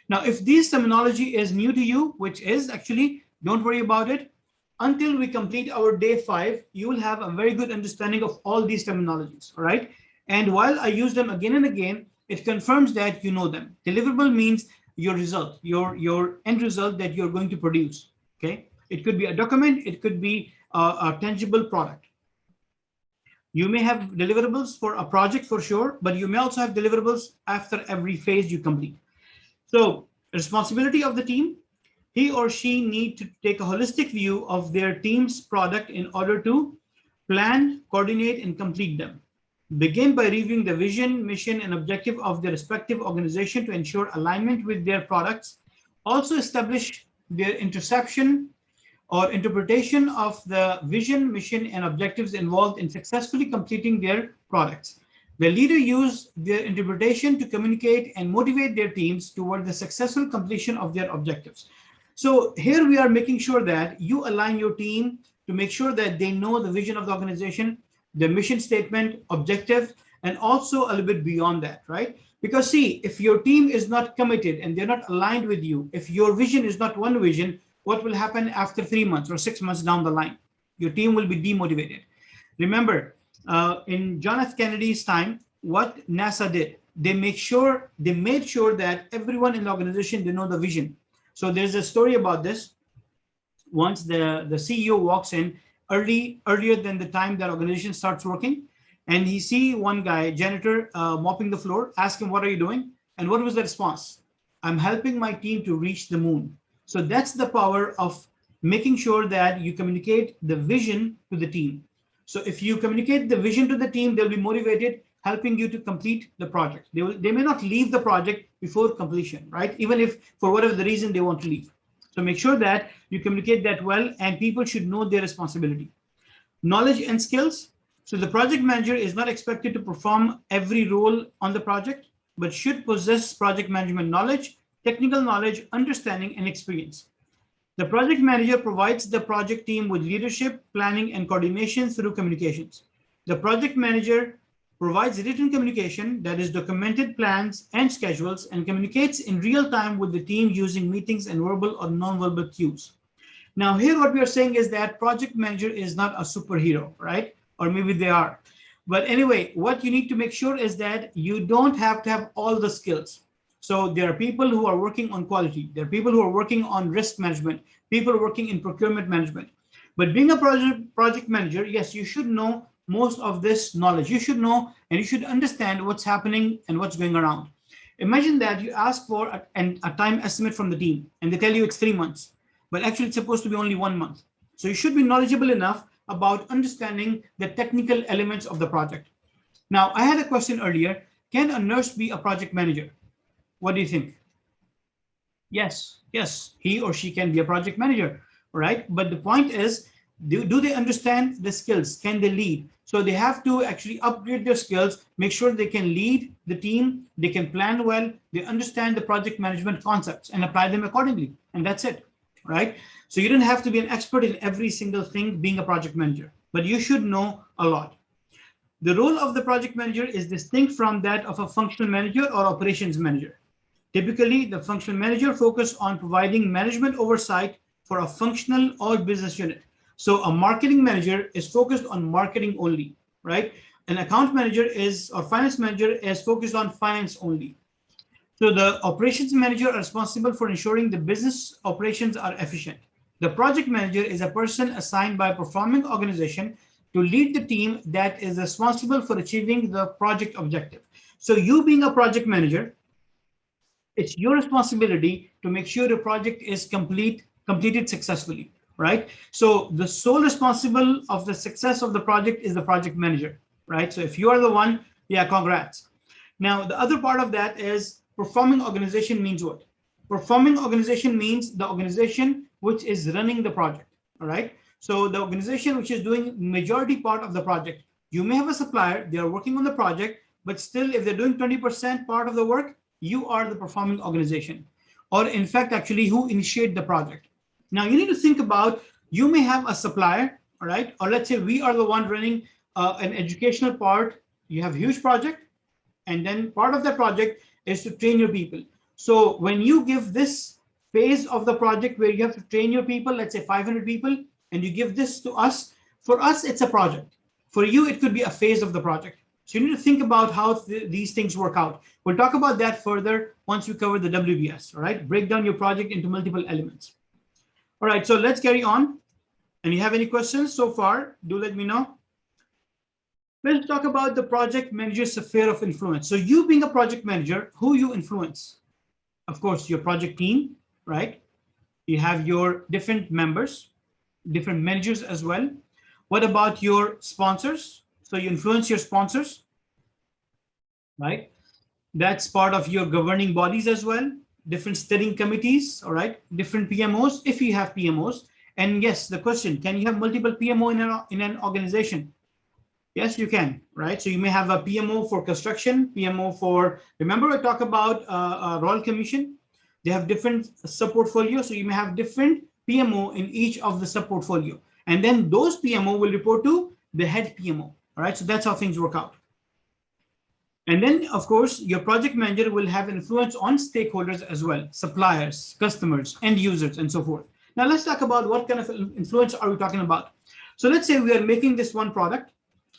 Now, if this terminology is new to you, which is actually, don't worry about it. Until we complete our day 5, you will have a very good understanding of all these terminologies, all right? And while I use them again and again, it confirms that you know them. Deliverable means your result, your end result that you're going to produce, okay? It could be a document, it could be a tangible product. You may have deliverables for a project for sure, but you may also have deliverables after every phase you complete. So responsibility of the team, he or she need to take a holistic view of their team's product in order to plan, coordinate, and complete them. Begin by reviewing the vision, mission, and objective of their respective organization to ensure alignment with their products. Also establish their interception or interpretation of the vision, mission, and objectives involved in successfully completing their products. The leader use their interpretation to communicate and motivate their teams toward the successful completion of their objectives. So here we are making sure that you align your team to make sure that they know the vision of the organization, the mission statement, objective, and also a little bit beyond that, right? Because see, if your team is not committed and they're not aligned with you, if your vision is not one vision, what will happen after 3 months or 6 months down the line? Your team will be demotivated. Remember, in John F. Kennedy's time, what NASA did, they made sure that everyone in the organization, they know the vision. So there's a story about this. Once the CEO walks in earlier than the time that organization starts working, and he see one guy, janitor, mopping the floor, ask him, what are you doing? And what was the response? I'm helping my team to reach the moon. So that's the power of making sure that you communicate the vision to the team. So if you communicate the vision to the team, they'll be motivated, helping you to complete the project. They may not leave the project before completion, right? Even if for whatever the reason they want to leave. So make sure that you communicate that well, and people should know their responsibility. Knowledge and skills. So the project manager is not expected to perform every role on the project, but should possess project management knowledge, technical knowledge, understanding, and experience. The project manager provides the project team with leadership, planning, and coordination through communications. The project manager provides written communication, that is documented plans and schedules, and communicates in real time with the team using meetings and verbal or non-verbal cues. Now here what we are saying is that project manager is not a superhero, right? Or maybe they are. But anyway, what you need to make sure is that you don't have to have all the skills. So there are people who are working on quality. There are people who are working on risk management, people working in procurement management. But being a project manager, yes, you should know most of this knowledge. You should know and you should understand what's happening and what's going around. Imagine that you ask for a time estimate from the team and they tell you it's 3 months, but actually it's supposed to be only 1 month. So you should be knowledgeable enough about understanding the technical elements of the project. Now, I had a question earlier. Can a nurse be a project manager? What do you think? Yes, he or she can be a project manager, right? But the point is, Do they understand the skills? Can they lead? So they have to actually upgrade their skills, make sure they can lead the team, they can plan well, they understand the project management concepts and apply them accordingly. And that's it, right? So you don't have to be an expert in every single thing being a project manager, but you should know a lot. The role of the project manager is distinct from that of a functional manager or operations manager. Typically, the functional manager focuses on providing management oversight for a functional or business unit. So a marketing manager is focused on marketing only, right? An account manager or finance manager is focused on finance only. So the operations manager are responsible for ensuring the business operations are efficient. The project manager is a person assigned by a performing organization to lead the team that is responsible for achieving the project objective. So you being a project manager, it's your responsibility to make sure the project is completed successfully, right? So the sole responsible of the success of the project is the project manager, right? So if you are the one, yeah, congrats. Now, the other part of that is performing organization means what? Performing organization means the organization which is running the project, all right? So the organization which is doing majority part of the project. You may have a supplier, they are working on the project, but still if they're doing 20% part of the work, you are the performing organization, or in fact, actually who initiate the project. Now you need to think about, you may have a supplier, all right? Or let's say we are the one running an educational part. You have a huge project, and then part of that project is to train your people. So when you give this phase of the project where you have to train your people, let's say 500 people, and you give this to us, for us, it's a project. For you, it could be a phase of the project. So you need to think about how these things work out. We'll talk about that further once we cover the WBS, all right? Break down your project into multiple elements. All right, so let's carry on. And you have any questions so far, do let me know. Let's talk about the project manager's sphere of influence. So you being a project manager, who you influence? Of course, your project team, right? You have your different members, different managers as well. What about your sponsors? So you influence your sponsors, right? That's part of your governing bodies as well. Different steering committees, all right? Different PMOs, if you have PMOs. And yes, the question, can you have multiple PMO in an organization? Yes, you can, right? So you may have a PMO for construction, PMO for, remember I talked about Royal Commission. They have different sub-portfolios. So you may have different PMO in each of the sub-portfolio. And then those PMO will report to the head PMO, all right? So that's how things work out. And then, of course, your project manager will have influence on stakeholders as well, suppliers, customers, end users, and so forth. Now, let's talk about what kind of influence are we talking about. So let's say we are making this one product,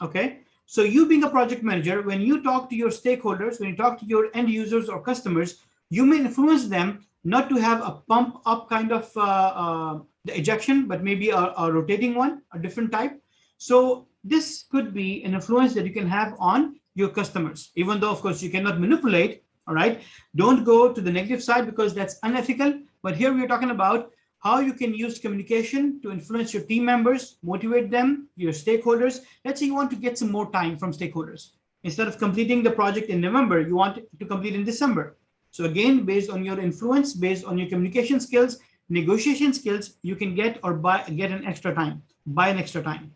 okay? So you being a project manager, when you talk to your stakeholders, when you talk to your end users or customers, you may influence them not to have a pump up kind of the ejection, but maybe a rotating one, a different type. So this could be an influence that you can have on your customers, even though, of course, you cannot manipulate, all right? Don't go to the negative side because that's unethical. But here we're talking about how you can use communication to influence your team members, motivate them, your stakeholders. Let's say you want to get some more time from stakeholders. Instead of completing the project in November, you want to complete in December. So again, based on your influence, based on your communication skills, negotiation skills, you can get or get an extra time, buy an extra time.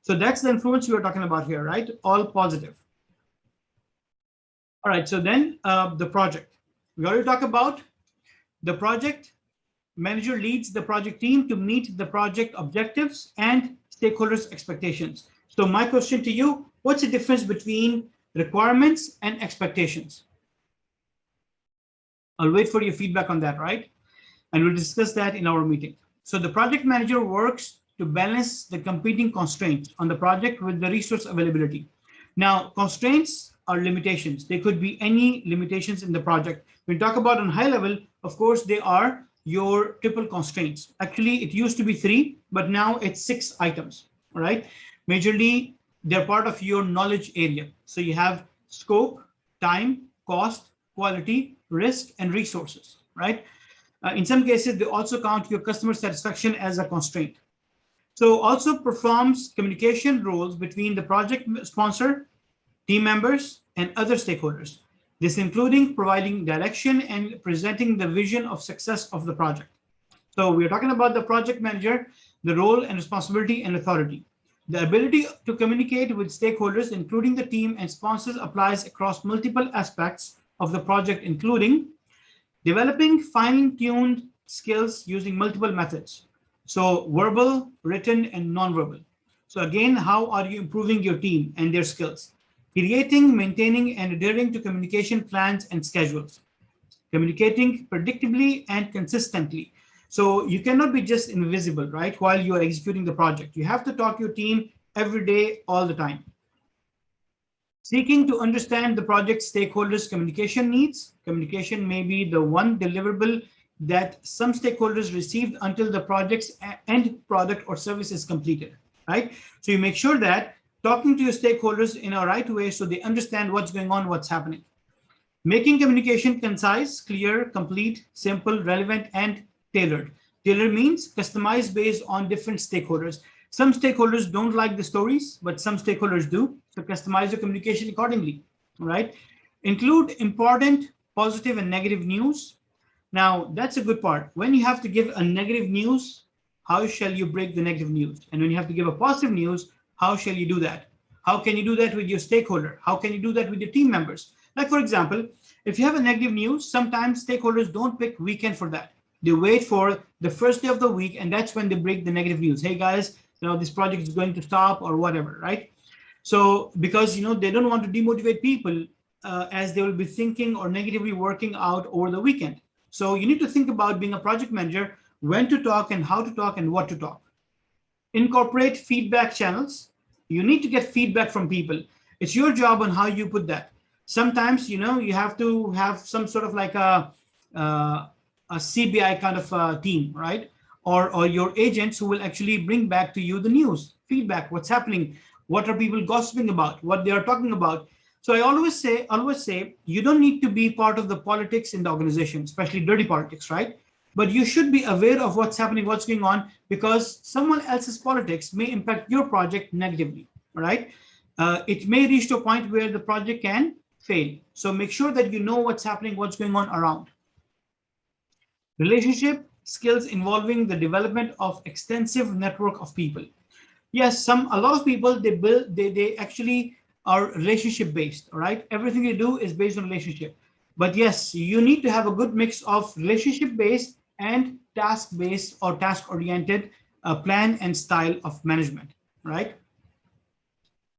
So that's the influence we are talking about here, right? All positive. All right, so then the project. We already talked about the project manager leads the project team to meet the project objectives and stakeholders' expectations. So my question to you, what's the difference between requirements and expectations? I'll wait for your feedback on that, right? And we'll discuss that in our meeting. So the project manager works to balance the competing constraints on the project with the resource availability. Now, constraints are limitations. They could be any limitations in the project. We talk about on high level, of course, they are your triple constraints. Actually, it used to be 3, but now it's 6 items, all right? Majorly, they're part of your knowledge area. So you have scope, time, cost, quality, risk, and resources, right? In some cases, they also count your customer satisfaction as a constraint. So also performs communication roles between the project sponsor, team members, and other stakeholders. This including providing direction and presenting the vision of success of the project. So we're talking about the project manager. the role and responsibility and authority. The ability to communicate with stakeholders, including the team and sponsors, applies across multiple aspects of the project, including developing fine-tuned skills using multiple methods. So verbal, written, and nonverbal. So again, how are you improving your team and their skills? Creating, maintaining, and adhering to communication plans and schedules. Communicating predictably and consistently. So you cannot be just invisible, right, while you are executing the project. You have to talk to your team every day, all the time. Seeking to understand the project stakeholders' communication needs. Communication may be the one deliverable that some stakeholders received until the project's end product or service is completed, right? So you make sure that talking to your stakeholders in a right way so they understand what's going on, what's happening. Making communication concise, clear, complete, simple, relevant, and tailored. Tailored means customized based on different stakeholders. Some stakeholders don't like the stories, but some stakeholders do. So customize your communication accordingly, all right? Include important, positive, and negative news. Now, that's a good part. When you have to give a negative news, how shall you break the negative news? And when you have to give a positive news, how shall you do that? How can you do that with your stakeholder? How can you do that with your team members? Like, for example, if you have a negative news, sometimes stakeholders don't pick weekend for that. They wait for the first day of the week, and that's when they break the negative news. Hey guys, this project is going to stop or whatever, right? So because they don't want to demotivate people as they will be thinking or negatively working out over the weekend. So you need to think about, being a project manager, when to talk and how to talk and what to talk. Incorporate feedback channels. You need to get feedback from people. It's your job on how you put that. Sometimes you have to have some sort of like a CBI kind of team, right? Or your agents who will actually bring back to you the news, feedback, what's happening, what are people gossiping about, what they are talking about. So I always say, you don't need to be part of the politics in the organization, especially dirty politics, right? But you should be aware of what's happening, what's going on, because someone else's politics may impact your project negatively, right? It may reach to a point where the project can fail. So make sure that you know what's happening, what's going on around. Relationship skills involving the development of extensive network of people. Yes, a lot of people, they actually are relationship based, all right? Everything they do is based on relationship. But yes, you need to have a good mix of relationship based and task based or task oriented plan and style of management, right?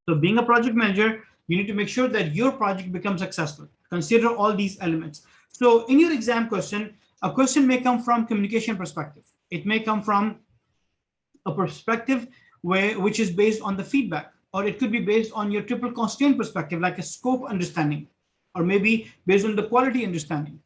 So being a project manager, you need to make sure that your project becomes successful. Consider all these elements. So in your exam question, a question may come from communication perspective. It may come from a perspective which is based on the feedback, or it could be based on your triple constraint perspective, like a scope understanding, or maybe based on the quality understanding.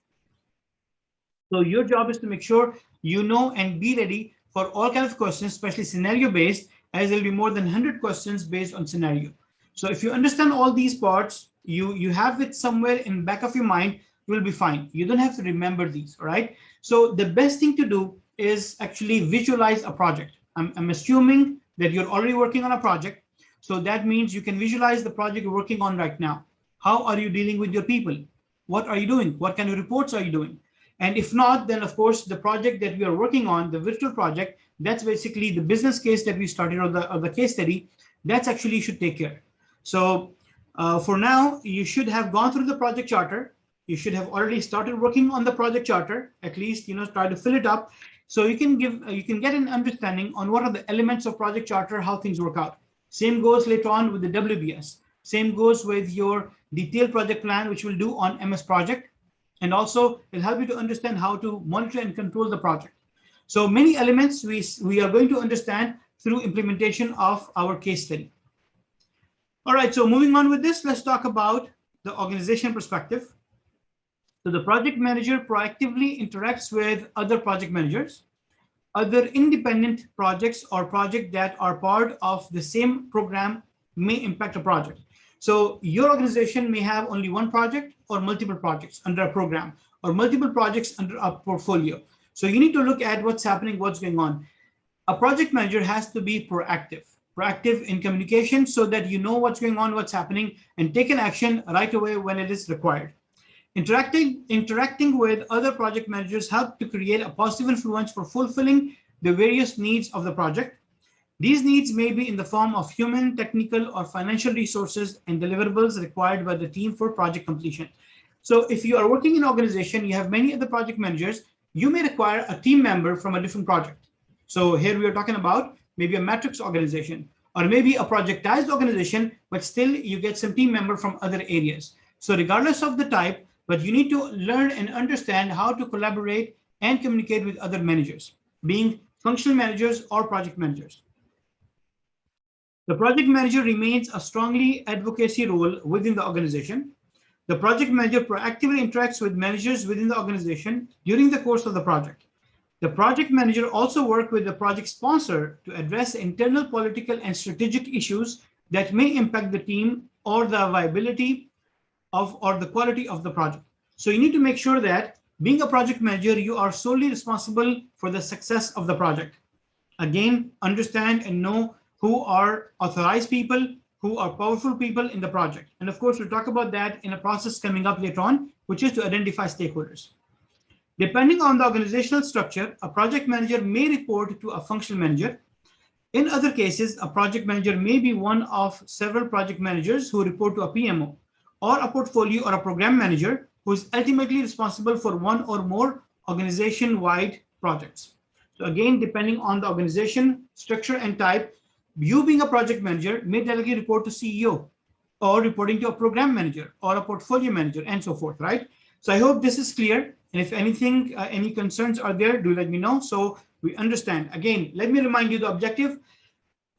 So your job is to make sure you know and be ready for all kinds of questions, especially scenario based, as there will be more than 100 questions based on scenario. So if you understand all these parts, you have it somewhere in the back of your mind, you will be fine. You don't have to remember these, all right? So the best thing to do is actually visualize a project. I'm assuming that you're already working on a project. So that means you can visualize the project you're working on right now. How are you dealing with your people? What are you doing? What kind of reports are you doing? And if not, then of course, the project that we are working on, the virtual project, that's basically the business case that we started, or the case study, that's actually should take care. So for now, you should have gone through the project charter. You should have already started working on the project charter, at least, try to fill it up. So you can get an understanding on what are the elements of project charter, how things work out. Same goes later on with the WBS. Same goes with your detailed project plan, which we'll do on MS Project. And also it'll help you to understand how to monitor and control the project. So many elements we are going to understand through implementation of our case study. All right, so moving on with this, let's talk about the organization perspective. So the project manager proactively interacts with other project managers, other independent projects, or projects that are part of the same program may impact a project. So your organization may have only one project or multiple projects under a program, or multiple projects under a portfolio. So you need to look at what's happening, what's going on. A project manager has to be proactive in communication, so that you know what's going on, what's happening, and take an action right away when it is required. Interacting with other project managers help to create a positive influence for fulfilling the various needs of the project. These needs may be in the form of human, technical, or financial resources and deliverables required by the team for project completion. So if you are working in an organization, you have many other project managers, you may require a team member from a different project. So here we are talking about maybe a matrix organization, or maybe a projectized organization, but still you get some team member from other areas. So regardless of the type, but you need to learn and understand how to collaborate and communicate with other managers, being functional managers or project managers. The project manager remains a strongly advocacy role within the organization. The project manager proactively interacts with managers within the organization during the course of the project. The project manager also works with the project sponsor to address internal political and strategic issues that may impact the team or the viability of or the quality of the project. So you need to make sure that being a project manager, you are solely responsible for the success of the project. Again, understand and know who are authorized people, who are powerful people in the project. And of course, we'll talk about that in a process coming up later on, which is to identify stakeholders. Depending on the organizational structure, a project manager may report to a functional manager. In other cases, a project manager may be one of several project managers who report to a PMO, or a portfolio or a program manager who is ultimately responsible for one or more organization-wide projects. So again, depending on the organization, structure, and type, you being a project manager may directly report to CEO, or reporting to a program manager or a portfolio manager, and so forth, right? So I hope this is clear. And if anything, any concerns are there, do let me know so we understand. Again, let me remind you the objective.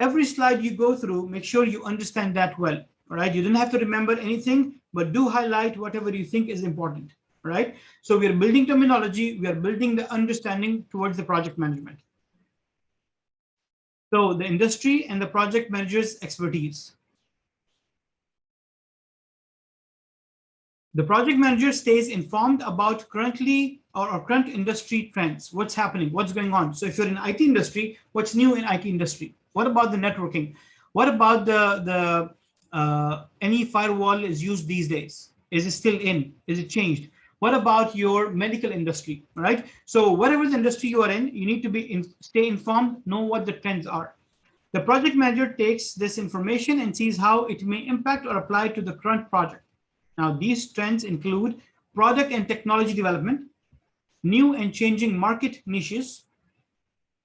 Every slide you go through, make sure you understand that well. All right, you don't have to remember anything, but do highlight whatever you think is important. All right, so we are building terminology, we are building the understanding towards the project management. So the industry and the project manager's expertise. The project manager stays informed about current industry trends, what's happening, what's going on. So if you're in IT industry, what's new in IT industry? What about the networking? What about any firewall is used these days? Is it still in? Is it changed? What about your medical industry, right? So whatever the industry you are in, you need to stay informed, know what the trends are. The project manager takes this information and sees how it may impact or apply to the current project. Now, these trends include product and technology development, new and changing market niches,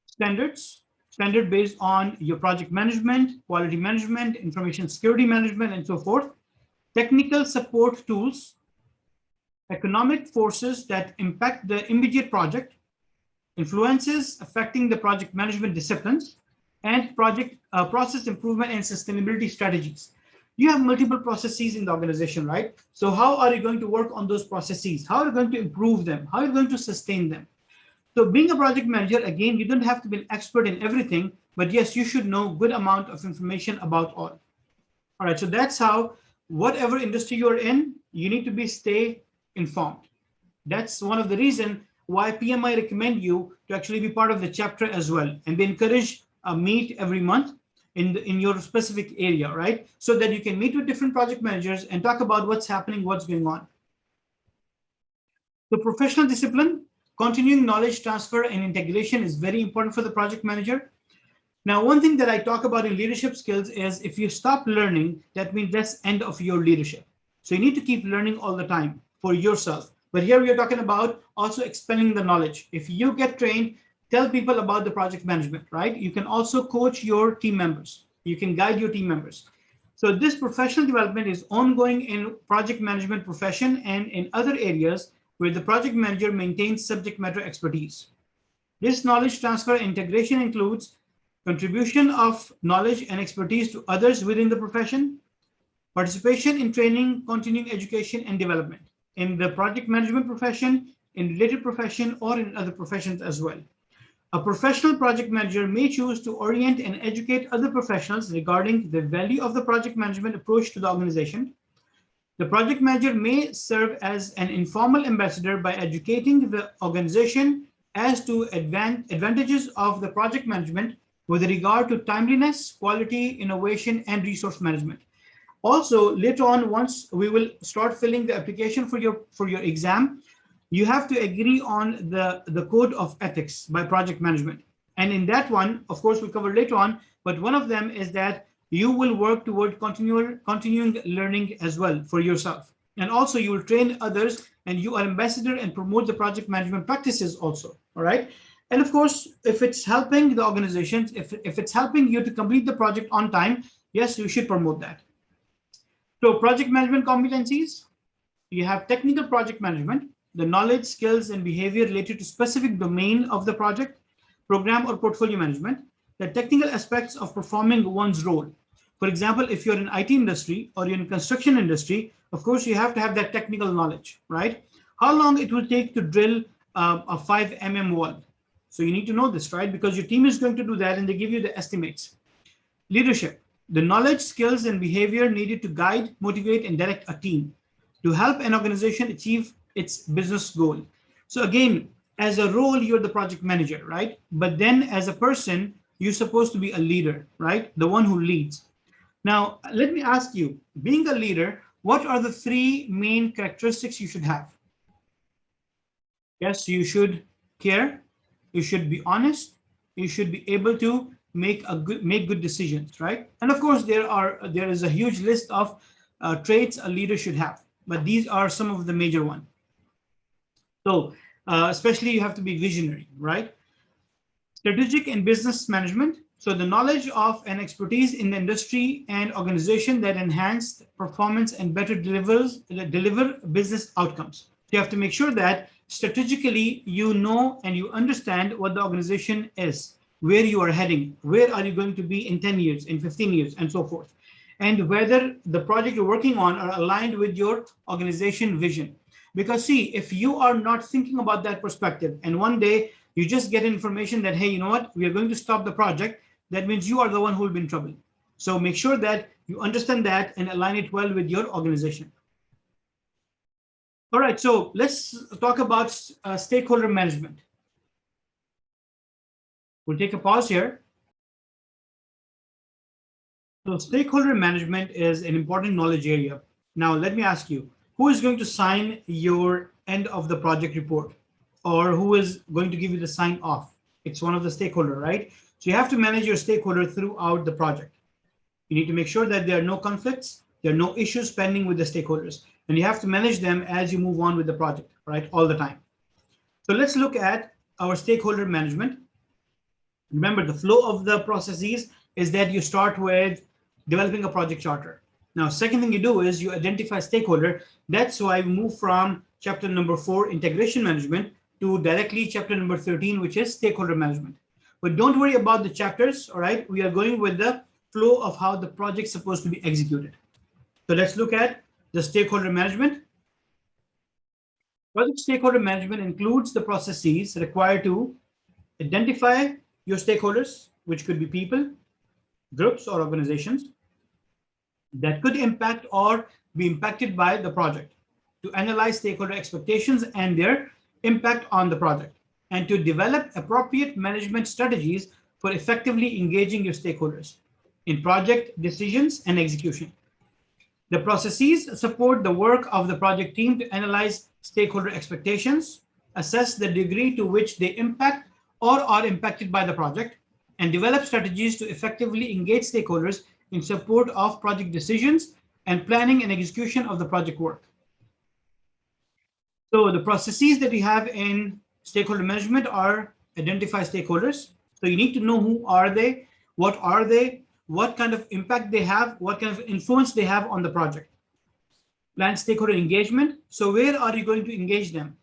standard based on your project management, quality management, information security management, and so forth, technical support tools, economic forces that impact the immediate project, influences affecting the project management disciplines, and project process improvement and sustainability strategies. You have multiple processes in the organization, right? So how are you going to work on those processes? How are you going to improve them? How are you going to sustain them? So being a project manager, again, you don't have to be an expert in everything, but yes, you should know a good amount of information about all. All right, so that's how, whatever industry you're in, you need to stay informed. That's one of the reasons why PMI recommend you to actually be part of the chapter as well. And they encourage a meet every month in your specific area, right? So that you can meet with different project managers and talk about what's happening, what's going on. The professional discipline, continuing knowledge transfer and integration is very important for the project manager. Now, one thing that I talk about in leadership skills is if you stop learning, that means that's end of your leadership. So you need to keep learning all the time for yourself. But here we are talking about also expanding the knowledge. If you get trained, tell people about the project management, right? You can also coach your team members. You can guide your team members. So this professional development is ongoing in project management profession and in other areas where the project manager maintains subject matter expertise. This knowledge transfer integration includes contribution of knowledge and expertise to others within the profession, participation in training, continuing education and development in the project management profession, in related profession, or in other professions as well. A professional project manager may choose to orient and educate other professionals regarding the value of the project management approach to the organization. The project manager may serve as an informal ambassador by educating the organization as to advantages of the project management with regard to timeliness, quality, innovation, and resource management. Also, later on, once we will start filling the application for your exam, you have to agree on the code of ethics by project management. And in that one, of course, we'll cover later on, but one of them is that you will work toward continuing learning as well for yourself. And also you will train others, and you are ambassador and promote the project management practices also, all right? And of course, if it's helping the organizations, if it's helping you to complete the project on time, yes, you should promote that. So project management competencies, you have technical project management, the knowledge, skills, and behavior related to specific domain of the project, program or portfolio management, the technical aspects of performing one's role. For example, if you're in IT industry or you're in construction industry, of course, you have to have that technical knowledge, right? How long it will take to drill a 5 mm wall. So you need to know this, right? Because your team is going to do that and they give you the estimates. Leadership, the knowledge, skills, and behavior needed to guide, motivate, and direct a team to help an organization achieve its business goal. So again, as a role, you're the project manager, right? But then as a person, you're supposed to be a leader, right? The one who leads. Now, let me ask you, being a leader, what are the 3 main characteristics you should have? Yes, you should care, you should be honest, you should be able to make good decisions, right? And of course, there is a huge list of traits a leader should have, but these are some of the major ones. So especially you have to be visionary, right? Strategic and business management. So the knowledge of and expertise in the industry and organization that enhance performance and better deliver business outcomes. So you have to make sure that strategically you know and you understand what the organization is, where you are heading, where are you going to be in 10 years, in 15 years, and so forth. And whether the project you're working on are aligned with your organization vision. Because see, if you are not thinking about that perspective and one day you just get information that, hey, you know what, we are going to stop the project, that means you are the one who will be in trouble. So make sure that you understand that and align it well with your organization. All right, so let's talk about stakeholder management. We'll take a pause here. So stakeholder management is an important knowledge area. Now, let me ask you, who is going to sign your end of the project report? Or who is going to give you the sign off? It's one of the stakeholder, right? So you have to manage your stakeholder throughout the project. You need to make sure that there are no conflicts, there are no issues pending with the stakeholders, and you have to manage them as you move on with the project, right? All the time. So let's look at our stakeholder management. Remember, the flow of the processes is that you start with developing a project charter. Now, second thing you do is you identify stakeholder. That's why we move from chapter number 4, integration management, to directly chapter number 13, which is stakeholder management. But don't worry about the chapters, all right? We are going with the flow of how the project's supposed to be executed. So let's look at the stakeholder management. Project stakeholder management includes the processes required to identify your stakeholders, which could be people, groups, or organizations that could impact or be impacted by the project, to analyze stakeholder expectations and their impact on the project, and to develop appropriate management strategies for effectively engaging your stakeholders in project decisions and execution. The processes support the work of the project team to analyze stakeholder expectations, assess the degree to which they impact or are impacted by the project, and develop strategies to effectively engage stakeholders in support of project decisions and planning and execution of the project work. So the processes that we have in stakeholder management are identify stakeholders. So you need to know who are they, what kind of impact they have, what kind of influence they have on the project. Plan stakeholder engagement. So where are you going to engage them?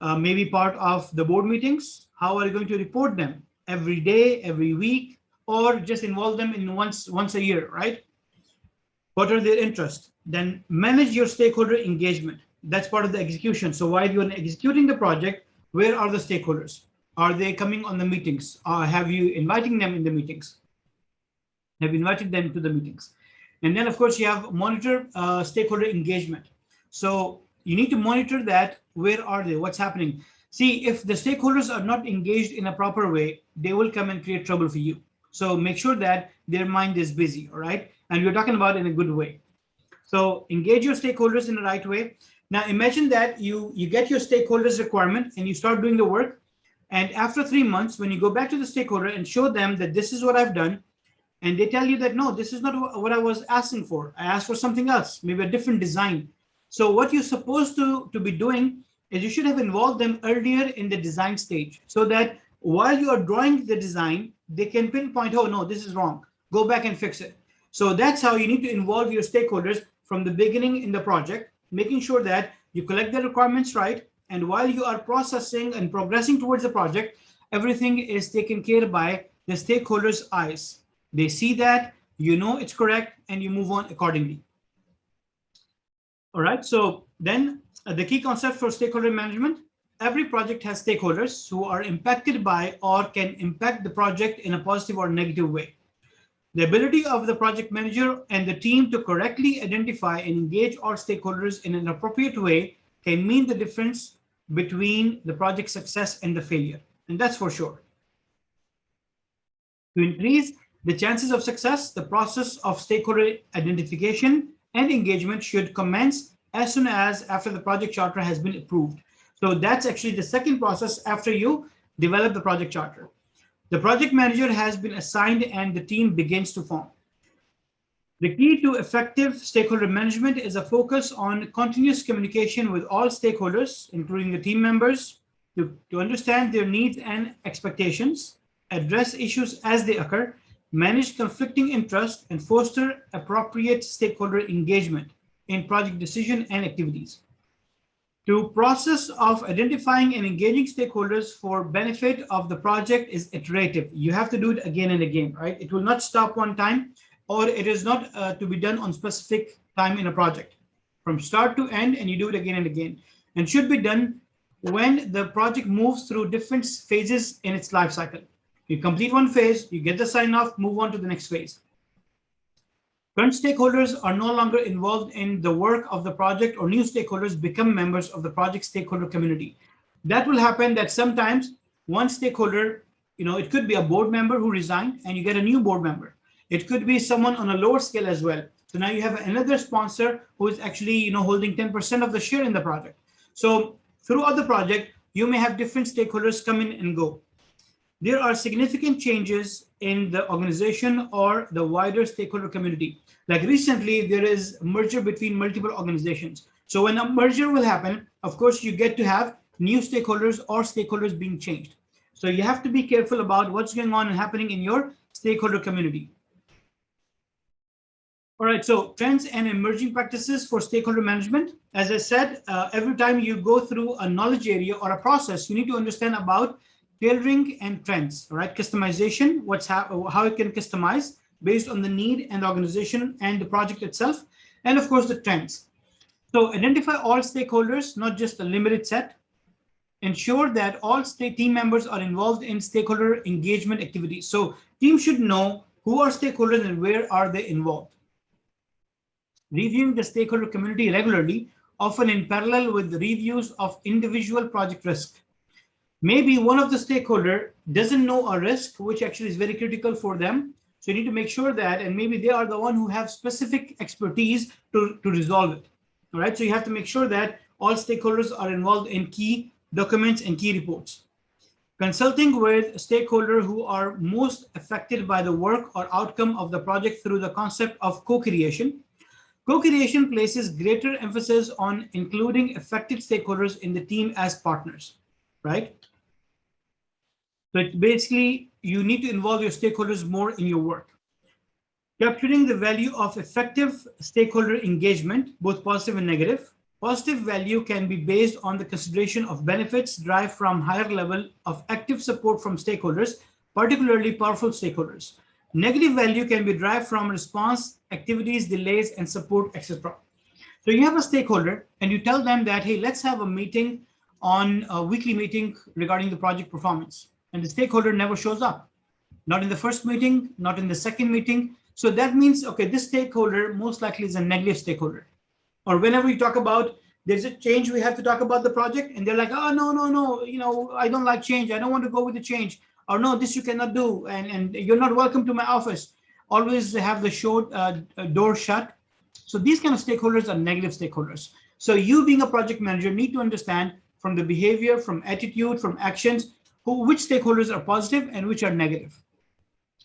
Maybe part of the board meetings. How are you going to report them? Every day, every week, or just involve them in once a year, right? What are their interests? Then manage your stakeholder engagement. That's part of the execution. So while you're executing the project, where are the stakeholders? Are they coming on the meetings? Have you inviting them in the meetings? Have you invited them to the meetings? And then, of course, you have monitor stakeholder engagement. So you need to monitor that. Where are they? What's happening? See, if the stakeholders are not engaged in a proper way, they will come and create trouble for you. So make sure that their mind is busy, all right? And we're talking about in a good way. So engage your stakeholders in the right way. Now imagine that you get your stakeholders requirement and you start doing the work. And after 3 months, when you go back to the stakeholder and show them that this is what I've done, and they tell you that, no, this is not what I was asking for. I asked for something else, maybe a different design. So what you're supposed to be doing is you should have involved them earlier in the design stage so that while you are drawing the design, they can pinpoint, oh, no, this is wrong. Go back and fix it. So that's how you need to involve your stakeholders from the beginning in the project, making sure that you collect the requirements right. And while you are processing and progressing towards the project, everything is taken care by the stakeholders' eyes. They see that, you know it's correct, and you move on accordingly. All right, so then the key concept for stakeholder management: every project has stakeholders who are impacted by or can impact the project in a positive or negative way. The ability of the project manager and the team to correctly identify and engage all stakeholders in an appropriate way can mean the difference between the project success and the failure, and that's for sure. To increase the chances of success, the process of stakeholder identification and engagement should commence as soon as after the project charter has been approved. So that's actually the second process after you develop the project charter. The project manager has been assigned and the team begins to form. The key to effective stakeholder management is a focus on continuous communication with all stakeholders, including the team members, to understand their needs and expectations, address issues as they occur, manage conflicting interests, and foster appropriate stakeholder engagement in project decision and activities. The process of identifying and engaging stakeholders for benefit of the project is iterative. You have to do it again and again, right? It will not stop one time, or it is not to be done on specific time in a project. From start to end, and you do it again and again. And should be done when the project moves through different phases in its life cycle. You complete one phase, you get the sign off, move on to the next phase. Current stakeholders are no longer involved in the work of the project, or new stakeholders become members of the project stakeholder community. That will happen that sometimes one stakeholder, it could be a board member who resigned and you get a new board member. It could be someone on a lower scale as well. So now you have another sponsor who is actually, holding 10% of the share in the project. So throughout the project, you may have different stakeholders come in and go. There are significant changes in the organization or the wider stakeholder community. Like recently, there is a merger between multiple organizations. So when a merger will happen, of course, you get to have new stakeholders or stakeholders being changed. So you have to be careful about what's going on and happening in your stakeholder community. All right, so trends and emerging practices for stakeholder management. As I said, every time you go through a knowledge area or a process, you need to understand about tailoring and trends, right? Customization, how it can customize based on the need and the organization and the project itself, and of course the trends. So identify all stakeholders, not just a limited set. Ensure that all team members are involved in stakeholder engagement activities. So teams should know who are stakeholders and where are they involved. Reviewing the stakeholder community regularly, often in parallel with reviews of individual project risk. Maybe one of the stakeholder doesn't know a risk, which actually is very critical for them. So you need to make sure that, and maybe they are the one who have specific expertise to resolve it. All right, so you have to make sure that all stakeholders are involved in key documents and key reports. Consulting with stakeholders who are most affected by the work or outcome of the project through the concept of co-creation. Co-creation places greater emphasis on including affected stakeholders in the team as partners, right? So it's basically, you need to involve your stakeholders more in your work. Capturing the value of effective stakeholder engagement, both positive and negative. Positive value can be based on the consideration of benefits derived from higher level of active support from stakeholders, particularly powerful stakeholders. Negative value can be derived from response, activities, delays, and support, etc. So you have a stakeholder and you tell them that, hey, let's have a meeting on a weekly meeting regarding the project performance. And the stakeholder never shows up, not in the first meeting, not in the second meeting. So that means, okay, this stakeholder most likely is a negative stakeholder. Or whenever we talk about there's a change, we have to talk about the project, and they're like, oh, no, I don't like change. I don't want to go with the change. Or no, this you cannot do. And you're not welcome to my office. Always have the door shut. So these kind of stakeholders are negative stakeholders. So you being a project manager need to understand from the behavior, from attitude, from actions, which stakeholders are positive and which are negative.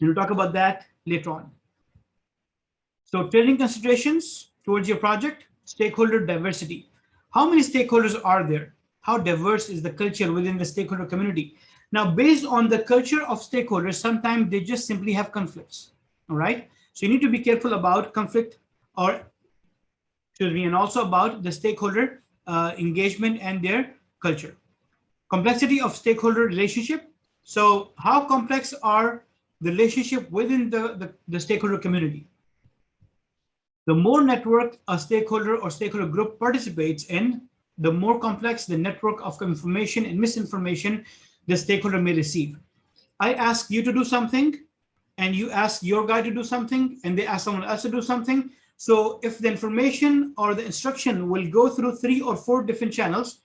And we'll talk about that later on. So training considerations towards your project, stakeholder diversity. How many stakeholders are there? How diverse is the culture within the stakeholder community? Now, based on the culture of stakeholders, sometimes they just simply have conflicts. All right. So you need to be careful about conflict, or excuse me, and also about the stakeholder engagement and their culture. Complexity of stakeholder relationship. So how complex are the relationship within the stakeholder community? The more network a stakeholder or stakeholder group participates in, the more complex the network of information and misinformation the stakeholder may receive. I ask you to do something, and you ask your guy to do something, and they ask someone else to do something. So if the information or the instruction will go through 3 or 4 different channels,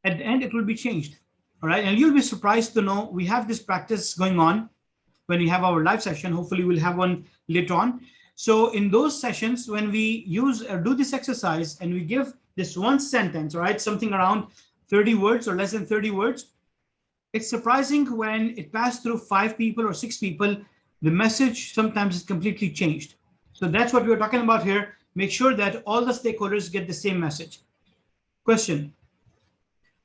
at the end it will be changed. All right, and you'll be surprised to know we have this practice going on when we have our live session. Hopefully we'll have one later on. So in those sessions, when we use or do this exercise and we give this one sentence, right, something around 30 words or less than 30 words, it's surprising when it passed through 5 people or 6 people, the message sometimes is completely changed. So that's what we're talking about here. Make sure that all the stakeholders get the same message. Question: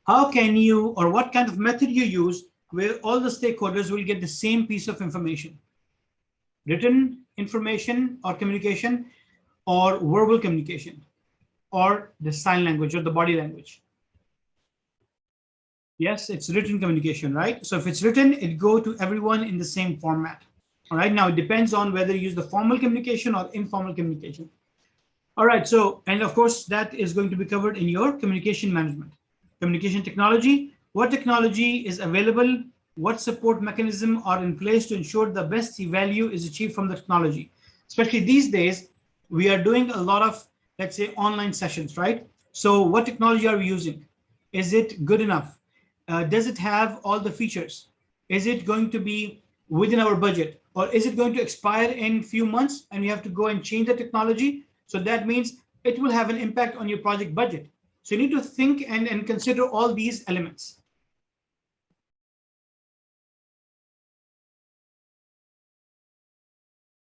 how can you, or what kind of method you use where all the stakeholders will get the same piece of information? Written information or communication, or verbal communication, or the sign language or the body language? Yes, it's written communication, right? So if it's written, it go to everyone in the same format. All right, now it depends on whether you use the formal communication or informal communication. All right, so, and of course, that is going to be covered in your communication management. Communication technology, what technology is available, what support mechanisms are in place to ensure the best value is achieved from the technology. Especially these days, we are doing a lot of, let's say, online sessions, right? So what technology are we using? Is it good enough? Does it have all the features? Is it going to be within our budget? Or is it going to expire in few months and we have to go and change the technology? So that means it will have an impact on your project budget. So you need to think and consider all these elements.